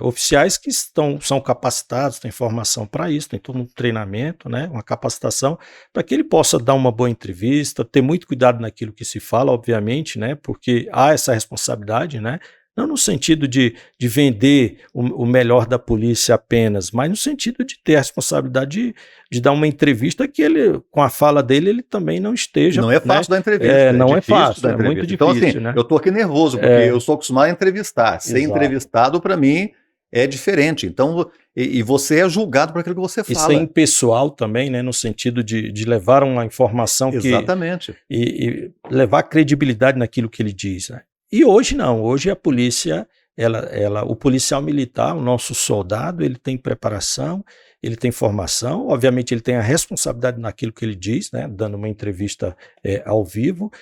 oficiais que são capacitados, têm formação para isso, tem todo um treinamento, né, uma capacitação para que ele possa dar uma boa entrevista, ter muito cuidado naquilo que se fala, obviamente, né, porque há essa responsabilidade, né, não no sentido de vender o melhor da polícia apenas, mas no sentido de ter a responsabilidade de dar uma entrevista que ele, com a fala dele, ele também não esteja... Não é fácil dar entrevista. Não é fácil, é muito difícil. Então, assim, né? Eu estou aqui nervoso, porque eu sou acostumado a entrevistar. Ser entrevistado, para mim, é diferente. Então, e você é julgado por aquilo que você fala. E ser impessoal também, né, no sentido de levar uma informação Exatamente. E levar credibilidade naquilo que ele diz, né? E hoje não, hoje a polícia, o policial militar, o nosso soldado, ele tem preparação, ele tem formação, obviamente ele tem a responsabilidade naquilo que ele diz, né, dando uma entrevista ao vivo,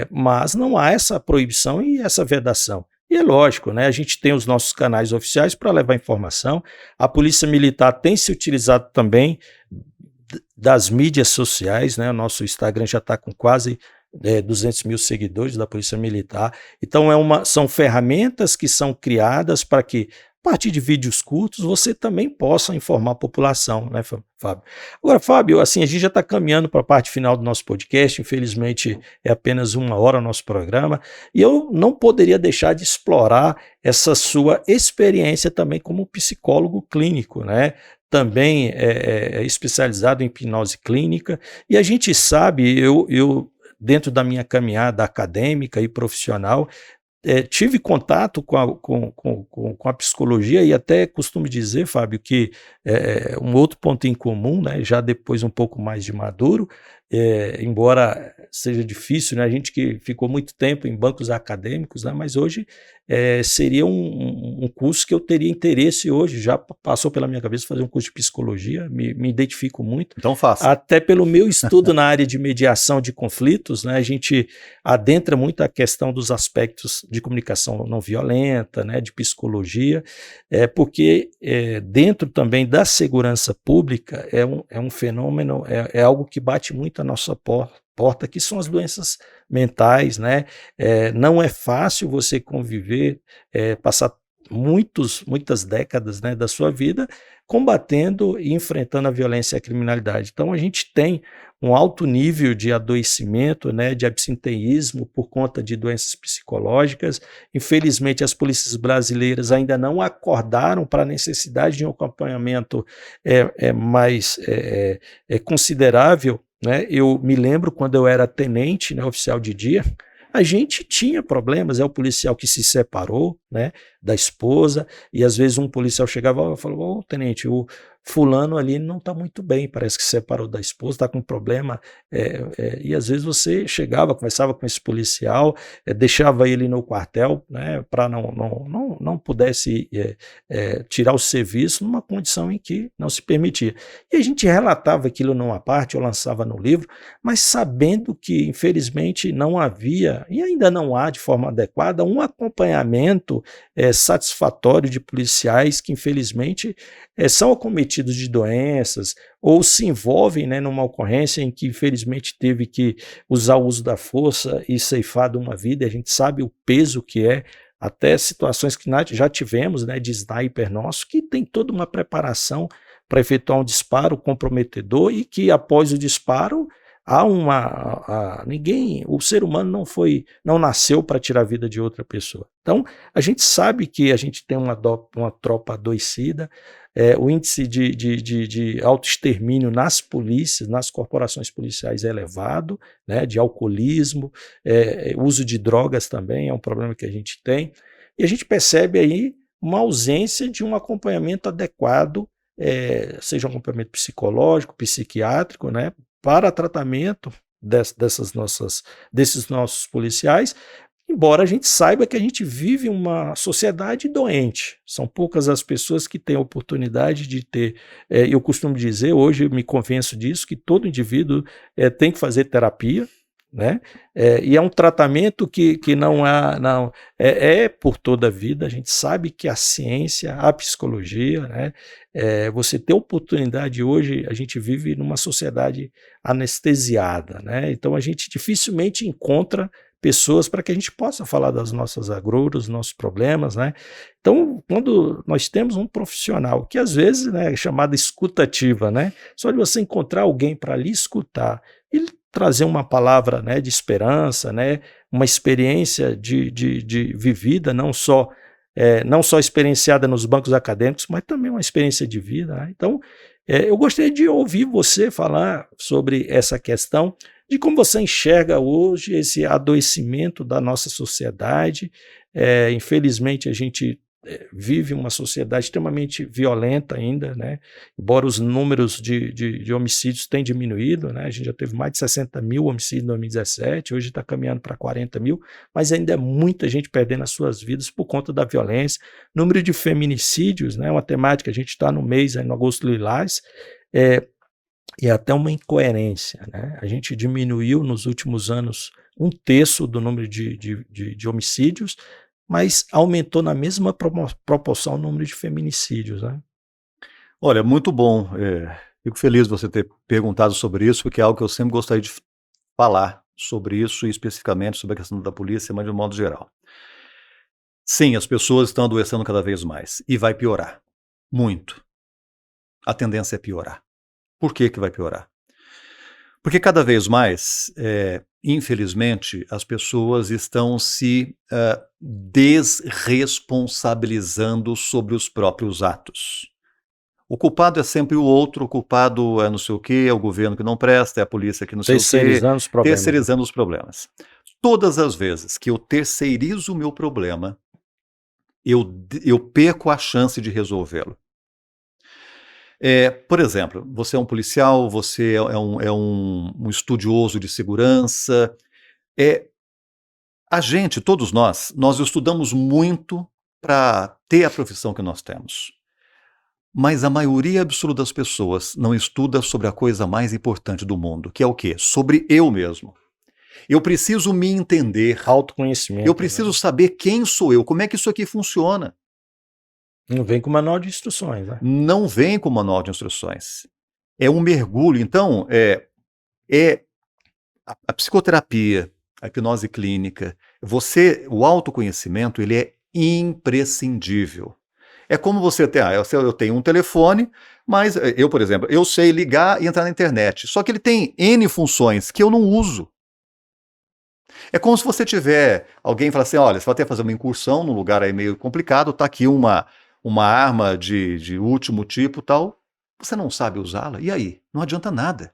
mas não há essa proibição e essa vedação. E é lógico, né, a gente tem os nossos canais oficiais para levar informação, a polícia militar tem se utilizado também das mídias sociais, né, o nosso Instagram já está com quase 200 mil seguidores da Polícia Militar. Então são ferramentas que são criadas para que, a partir de vídeos curtos, você também possa informar a população, né, Fábio? Agora, Fábio, assim, a gente já está caminhando para a parte final do nosso podcast, infelizmente é apenas 1 hora o nosso programa, e eu não poderia deixar de explorar essa sua experiência também como psicólogo clínico, né? Também é especializado em hipnose clínica, e a gente sabe, dentro da minha caminhada acadêmica e profissional, tive contato com a psicologia e até costumo dizer, Fábio, que um outro ponto em comum, né, já depois um pouco mais de maduro, embora seja difícil, né, a gente que ficou muito tempo em bancos acadêmicos, né, mas hoje seria um curso que eu teria interesse hoje, já passou pela minha cabeça fazer um curso de psicologia, me identifico muito, Então faça. até pelo meu estudo na área de mediação de conflitos, né, a gente adentra muito a questão dos aspectos de comunicação não violenta, né, de psicologia, porque dentro também da segurança pública é um fenômeno, é algo que bate muito a nossa porta, que são as doenças mentais, né? Não é fácil você conviver, passar muitas décadas, né, da sua vida combatendo e enfrentando a violência e a criminalidade. Então a gente tem um alto nível de adoecimento, né, de absenteísmo por conta de doenças psicológicas. Infelizmente, as polícias brasileiras ainda não acordaram para a necessidade de um acompanhamento mais considerável, né? Eu me lembro quando eu era tenente, né, oficial de dia, a gente tinha problemas, o policial que se separou, né, da esposa, e às vezes um policial chegava e falava, ô tenente, o fulano ali não está muito bem, parece que se separou da esposa, está com problema, e às vezes você chegava, conversava com esse policial, deixava ele no quartel, né, para não pudesse tirar o serviço numa condição em que não se permitia. E a gente relatava aquilo numa parte, eu lançava no livro, mas sabendo que infelizmente não havia, e ainda não há de forma adequada, um acompanhamento satisfatório de policiais que infelizmente são acometidos de doenças ou se envolvem, né, numa ocorrência em que infelizmente teve que usar o uso da força e ceifar de uma vida, e a gente sabe o peso que até situações que nós já tivemos, né, de sniper nosso, que tem toda uma preparação para efetuar um disparo comprometedor e que após o disparo o ser humano não nasceu para tirar a vida de outra pessoa. Então, a gente sabe que a gente tem uma tropa adoecida, o índice de autoextermínio nas polícias, nas corporações policiais é elevado, né, de alcoolismo, uso de drogas também é um problema que a gente tem, e a gente percebe aí uma ausência de um acompanhamento adequado, seja um acompanhamento psicológico, psiquiátrico, né, para tratamento desses nossos policiais, embora a gente saiba que a gente vive uma sociedade doente. São poucas as pessoas que têm a oportunidade de ter, eu costumo dizer, hoje eu me convenço disso, que todo indivíduo tem que fazer terapia, né? E é um tratamento que não é por toda a vida. A gente sabe que a ciência, a psicologia, né? Você ter oportunidade hoje, a gente vive numa sociedade anestesiada, né? Então a gente dificilmente encontra pessoas para que a gente possa falar das nossas agruras, dos nossos problemas, né? Então, quando nós temos um profissional que às vezes, né, é chamada escutativa, né? Só de você encontrar alguém para lhe escutar e trazer uma palavra, né, de esperança, né, uma experiência de vivida, não só experienciada nos bancos acadêmicos, mas também uma experiência de vida, né? Então, eu gostaria de ouvir você falar sobre essa questão de como você enxerga hoje esse adoecimento da nossa sociedade. Infelizmente, a gente vive uma sociedade extremamente violenta ainda, né? Embora os números de homicídios tenham diminuído, né? A gente já teve mais de 60 mil homicídios em 2017, hoje está caminhando para 40 mil, mas ainda é muita gente perdendo as suas vidas por conta da violência. Número de feminicídios, né? Uma temática, a gente está no mês, aí, no Agosto Lilás, e até uma incoerência, né? A gente diminuiu nos últimos anos 1/3 do número de homicídios, mas aumentou na mesma proporção o número de feminicídios, né? Olha, muito bom. Fico feliz de você ter perguntado sobre isso, porque é algo que eu sempre gostaria de falar sobre isso, e especificamente sobre a questão da polícia, mas de um modo geral. Sim, as pessoas estão adoecendo cada vez mais, e vai piorar. Muito. A tendência é piorar. Por que vai piorar? Porque cada vez mais, infelizmente, as pessoas estão se desresponsabilizando sobre os próprios atos. O culpado é sempre o outro, o culpado é não sei o quê, é o governo que não presta, é a polícia que não sei o quê, Terceirizando os problemas. terceirizando os problemas. todas as vezes que eu terceirizo o meu problema, eu perco a chance de resolvê-lo. Por exemplo, você é um policial, você é um estudioso de segurança. A gente, todos nós estudamos muito para ter a profissão que nós temos. Mas a maioria absoluta das pessoas não estuda sobre a coisa mais importante do mundo, que é o quê? Sobre eu mesmo. Eu preciso me entender. Autoconhecimento. Eu preciso saber quem sou eu, como é que isso aqui funciona. Não vem com manual de instruções, né? Não vem com manual de instruções. É um mergulho. Então, a psicoterapia, a hipnose clínica, o autoconhecimento, ele é imprescindível. É como você ter, eu tenho um telefone, mas eu, por exemplo, eu sei ligar e entrar na internet, só que ele tem N funções que eu não uso. É como se você tiver, alguém fala assim, olha, você vai ter que fazer uma incursão num lugar aí meio complicado, tá aqui uma arma de último tipo tal, você não sabe usá-la, e aí? Não adianta nada.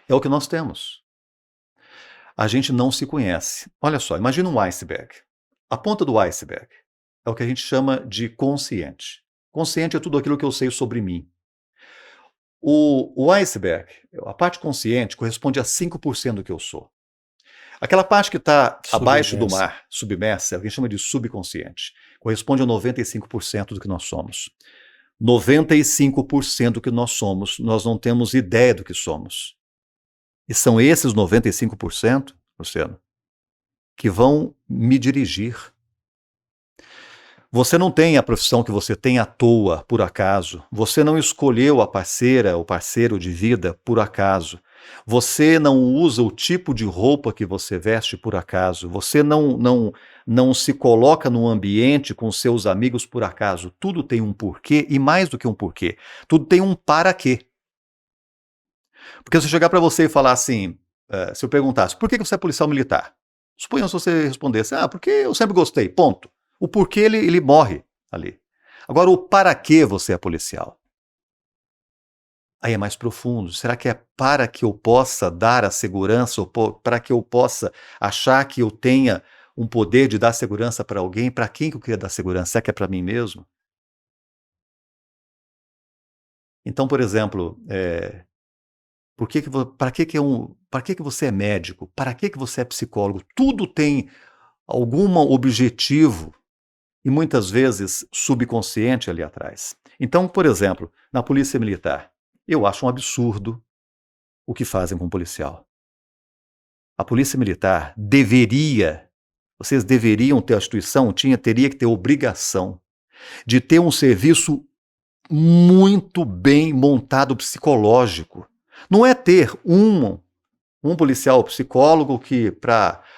É o que nós temos. A gente não se conhece. Olha só, imagina um iceberg. A ponta do iceberg é o que a gente chama de consciente. Consciente é tudo aquilo que eu sei sobre mim. O iceberg, a parte consciente, corresponde a 5% do que eu sou. Aquela parte que está abaixo do mar, submersa, é o que a gente chama de subconsciente. Corresponde a 95% do que nós somos. 95% do que nós somos, nós não temos ideia do que somos. E são esses 95%, Luciano, que vão me dirigir. Você não tem a profissão que você tem à toa, por acaso. Você não escolheu a parceira ou parceiro de vida por acaso. Você não usa o tipo de roupa que você veste por acaso. Você não se coloca num ambiente com seus amigos por acaso. Tudo tem um porquê e mais do que um porquê. Tudo tem um para quê. Porque se eu chegar para você e falar assim, se eu perguntasse, por que você é policial militar? Suponhamos se você respondesse, porque eu sempre gostei, ponto. O porquê ele morre ali. Agora, o para que você é policial? Aí é mais profundo. Será que é para que eu possa dar a segurança, ou para que eu possa achar que eu tenha um poder de dar segurança para alguém? Para quem que eu queria dar segurança? Será que é para mim mesmo? Então, por exemplo, para que você é médico? Para que você é psicólogo? Tudo tem algum objetivo e muitas vezes subconsciente ali atrás. Então, por exemplo, na polícia militar, eu acho um absurdo o que fazem com o policial. A polícia militar vocês deveriam ter, a instituição teria que ter obrigação de ter um serviço muito bem montado psicológico. Não é ter um policial psicólogo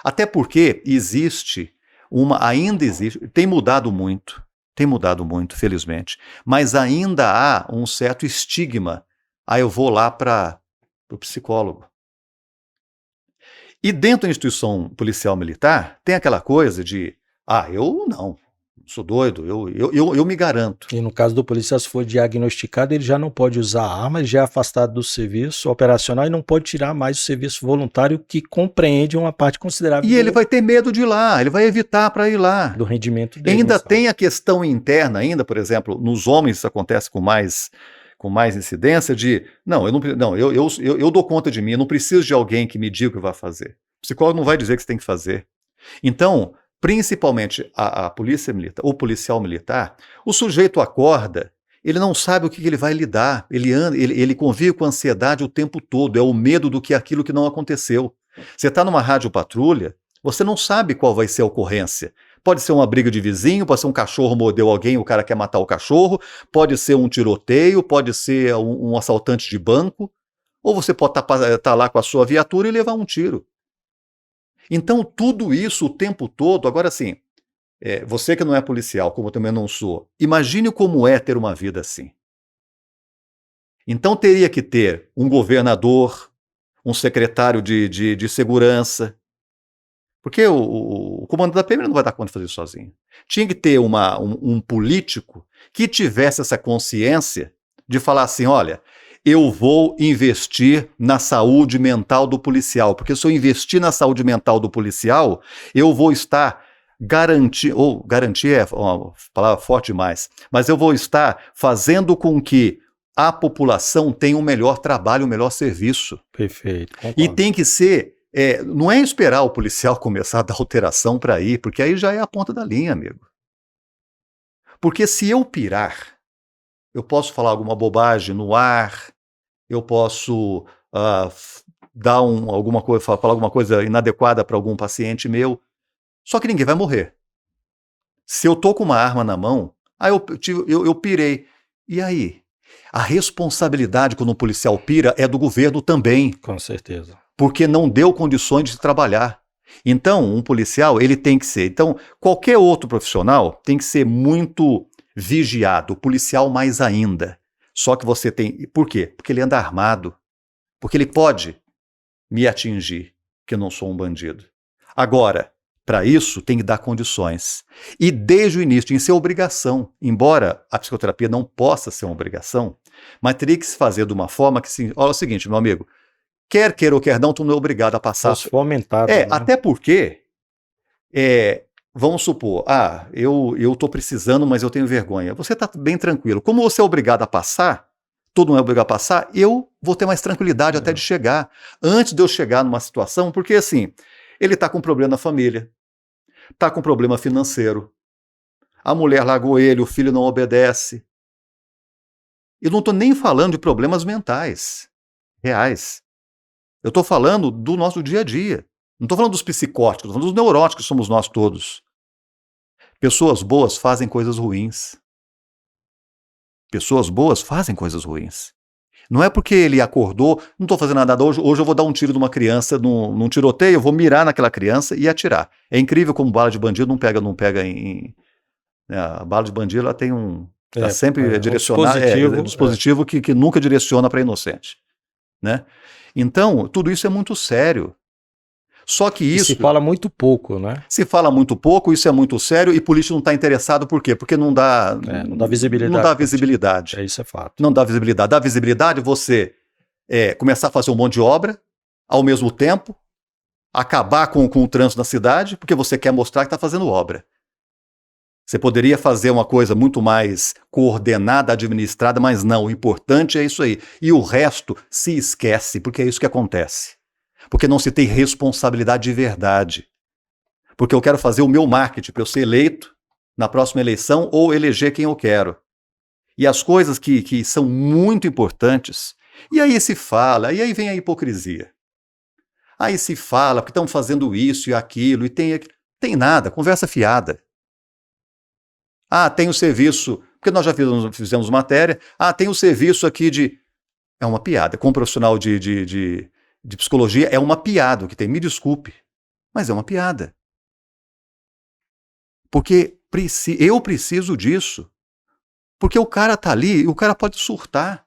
até porque ainda existe, tem mudado muito, felizmente, mas ainda há um certo estigma. Eu vou lá para o psicólogo. E dentro da instituição policial militar, tem aquela coisa de, eu não sou doido, eu me garanto. E no caso do policial, se for diagnosticado, ele já não pode usar a arma, ele já é afastado do serviço operacional e não pode tirar mais o serviço voluntário, que compreende uma parte considerável. E ele vai ter medo de ir lá, ele vai evitar para ir lá. Do rendimento dele. Ainda tem a questão interna, por exemplo, nos homens isso acontece com mais incidência de, eu dou conta de mim, eu não preciso de alguém que me diga o que vai fazer. O psicólogo não vai dizer o que você tem que fazer. Então, principalmente a polícia militar, o policial militar, o sujeito acorda, ele não sabe o que ele vai lidar, ele convive com ansiedade o tempo todo, é o medo do que aquilo que não aconteceu. Você está numa rádio patrulha, você não sabe qual vai ser a ocorrência. Pode ser uma briga de vizinho, pode ser um cachorro mordeu alguém, o cara quer matar o cachorro, pode ser um tiroteio, pode ser um assaltante de banco, ou você pode estar lá com a sua viatura e levar um tiro. Então, tudo isso o tempo todo, agora sim, você que não é policial, como eu também não sou, imagine como é ter uma vida assim. Então, teria que ter um governador, um secretário de segurança, porque o comandante da PM não vai dar conta de fazer isso sozinho. Tinha que ter um político que tivesse essa consciência de falar assim, olha, eu vou investir na saúde mental do policial, porque se eu investir na saúde mental do policial, eu vou estar garantir é uma palavra forte demais, mas eu vou estar fazendo com que a população tenha um melhor trabalho, um melhor serviço. Perfeito, E concordo. tem que ser, não é esperar o policial começar a dar alteração para ir, porque aí já é a ponta da linha, amigo. Porque se eu pirar, eu posso falar alguma bobagem no ar, eu posso dar alguma coisa, falar alguma coisa inadequada para algum paciente meu, só que ninguém vai morrer. Se eu tô com uma arma na mão, eu pirei. E aí? A responsabilidade quando um policial pira é do governo também, Com certeza. porque não deu condições de trabalhar. Então, um policial, ele tem que ser. Então, qualquer outro profissional tem que ser muito vigiado, o policial mais ainda. Só que você tem... Por quê? Porque ele anda armado. Porque ele pode me atingir, que eu não sou um bandido. Agora, para isso, tem que dar condições. E desde o início, tem que ser obrigação. Embora a psicoterapia não possa ser uma obrigação, mas teria que se fazer de uma forma que... Olha o seguinte, meu amigo, quer queira ou quer não, tu não é obrigado a passar... Fosse fomentado, né? Até porque, vamos supor, eu estou precisando, mas eu tenho vergonha. Você está bem tranquilo. Como você é obrigado a passar, todo mundo é obrigado a passar, eu vou ter mais tranquilidade até de chegar. Antes de eu chegar numa situação, porque assim, ele está com problema na família, está com problema financeiro, a mulher largou ele, o filho não obedece. Eu não estou nem falando de problemas mentais, reais. Eu estou falando do nosso dia a dia. Não estou falando dos psicóticos, estou falando dos neuróticos que somos nós todos. Pessoas boas fazem coisas ruins. Pessoas boas fazem coisas ruins. Não é porque ele acordou, não estou fazendo nada hoje eu vou dar um tiro numa criança, num tiroteio, eu vou mirar naquela criança e atirar. É incrível como bala de bandido não pega a bala de bandido ela tem está sempre direcionada, um dispositivo que nunca direciona para inocente. Né? Então, tudo isso é muito sério. Só que isso... se fala muito pouco, né? Se fala muito pouco, isso é muito sério, e político não está interessado por quê? Porque não dá... não dá visibilidade. Não dá visibilidade. Isso é fato. Não dá visibilidade. Dá visibilidade você começar a fazer um monte de obra, ao mesmo tempo, acabar com o trânsito na cidade, porque você quer mostrar que está fazendo obra. Você poderia fazer uma coisa muito mais coordenada, administrada, mas não, o importante é isso aí. E o resto se esquece, porque é isso que acontece. Porque não se tem responsabilidade de verdade. Porque eu quero fazer o meu marketing para eu ser eleito na próxima eleição ou eleger quem eu quero. E as coisas que são muito importantes, e aí se fala, e aí vem a hipocrisia. Aí se fala, porque estão fazendo isso e aquilo, e tem nada, conversa fiada. Tem o serviço, porque nós já fizemos matéria, tem o serviço aqui de... É uma piada, com um profissional de psicologia, é uma piada o que tem, me desculpe, mas é uma piada. Porque eu preciso disso, porque o cara está ali e o cara pode surtar.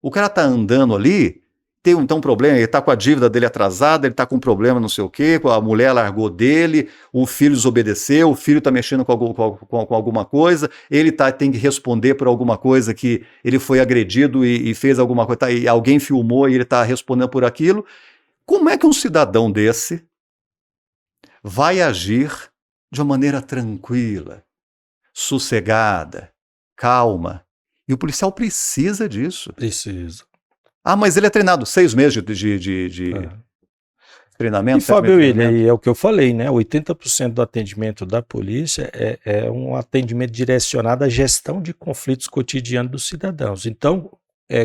O cara está andando ali, tem um problema, ele está com a dívida dele atrasada, ele está com um problema não sei o quê, a mulher largou dele, o filho desobedeceu, o filho está mexendo com alguma coisa, ele tem que responder por alguma coisa que ele foi agredido e fez alguma coisa, e alguém filmou e ele está respondendo por aquilo. Como é que um cidadão desse vai agir de uma maneira tranquila, sossegada, calma? E o policial precisa disso. Precisa. Mas ele é treinado 6 meses de treinamento. E, Fábio William, é o que eu falei, né? 80% do atendimento da polícia é um atendimento direcionado à gestão de conflitos cotidianos dos cidadãos. Então,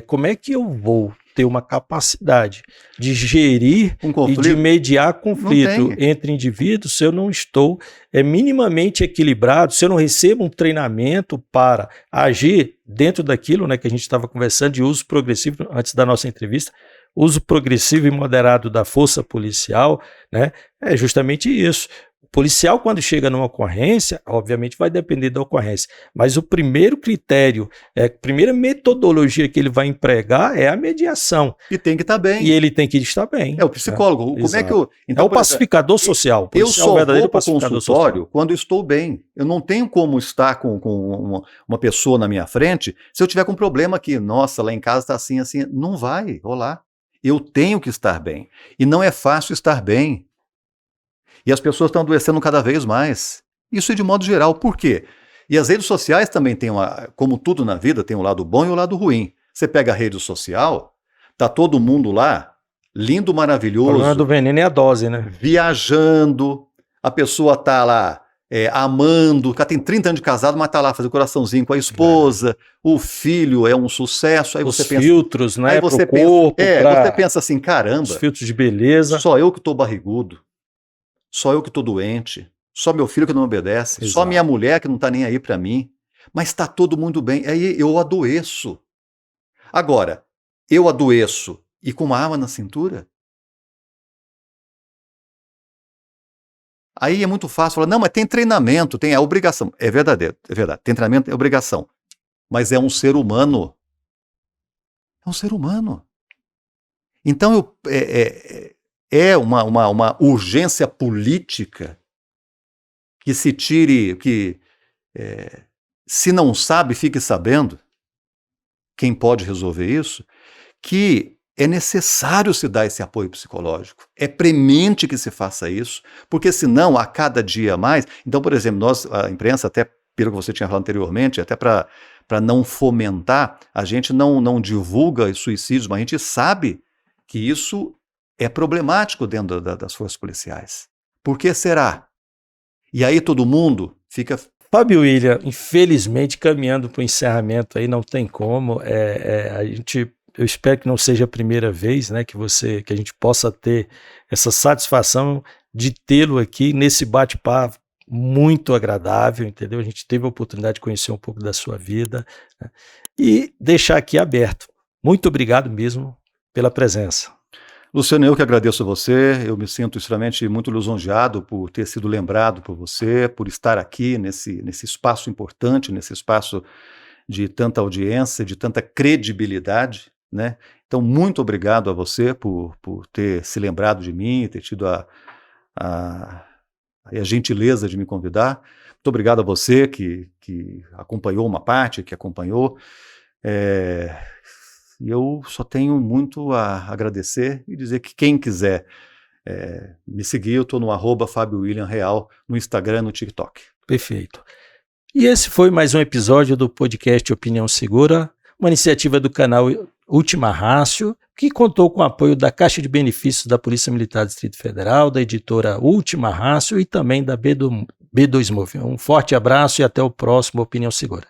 como é que eu vou ter uma capacidade de gerir e de mediar conflito entre indivíduos se eu não estou minimamente equilibrado, se eu não recebo um treinamento para agir dentro daquilo, né, que a gente estava conversando de uso progressivo antes da nossa entrevista, uso progressivo e moderado da força policial, né, é justamente isso. O policial, quando chega numa ocorrência, obviamente vai depender da ocorrência, mas o primeiro critério, a primeira metodologia que ele vai empregar é a mediação. E tem que estar bem. E ele tem que estar bem. É o psicólogo. Como é que eu... Então, é o pacificador social. Eu só vou para o consultório social quando estou bem. Eu não tenho como estar com uma pessoa na minha frente se eu tiver com um problema que, nossa, lá em casa está assim, assim. Não vai rolar. Eu tenho que estar bem. E não é fácil estar bem. E as pessoas estão adoecendo cada vez mais. Isso é de modo geral. Por quê? E as redes sociais também têm, como tudo na vida, tem um lado bom e um lado ruim. Você pega a rede social, tá todo mundo lá, lindo, maravilhoso. O problema do veneno é a dose, né? Viajando, a pessoa tá lá amando, o cara tem 30 anos de casado, mas tá lá fazendo coraçãozinho com a esposa, o filho é um sucesso. Aí os você pensa, filtros, né? Aí você pro corpo, você pensa assim, caramba. Os filtros de beleza. Só eu que tô barrigudo. Só eu que estou doente, só meu filho que não obedece, Exato. Só minha mulher que não está nem aí para mim, mas está todo mundo bem, aí eu adoeço. Agora, eu adoeço e com uma arma na cintura? Aí é muito fácil falar, não, mas tem treinamento, tem a obrigação. É verdade, tem treinamento, é obrigação. Mas é um ser humano. É um ser humano. Então é uma urgência política que se tire, se não sabe, fique sabendo, quem pode resolver isso, que é necessário se dar esse apoio psicológico. É premente que se faça isso, porque senão, a cada dia mais... Então, por exemplo, nós, a imprensa, até pelo que você tinha falado anteriormente, até para não fomentar, a gente não divulga os suicídios, mas a gente sabe que isso é problemático dentro das forças policiais. Por que será? E aí todo mundo fica... Fábio William, infelizmente, caminhando para o encerramento aí, não tem como. Eu espero que não seja a primeira vez, né, que a gente possa ter essa satisfação de tê-lo aqui nesse bate-papo muito agradável, entendeu? A gente teve a oportunidade de conhecer um pouco da sua vida, né, e deixar aqui aberto. Muito obrigado mesmo pela presença. Luciano, eu que agradeço a você, eu me sinto extremamente muito lisonjeado por ter sido lembrado por você, por estar aqui nesse espaço importante, nesse espaço de tanta audiência, de tanta credibilidade, né? Então, muito obrigado a você por ter se lembrado de mim, ter tido a gentileza de me convidar. Muito obrigado a você que acompanhou uma parte, que acompanhou. E eu só tenho muito a agradecer e dizer que quem quiser me seguir, eu estou no @FábioWilliamReal, no Instagram e no TikTok. Perfeito. E esse foi mais um episódio do podcast Opinião Segura, uma iniciativa do canal Última Rácio, que contou com o apoio da Caixa de Benefícios da Polícia Militar do Distrito Federal, da editora Última Rácio e também da B2Move. Um forte abraço e até o próximo Opinião Segura.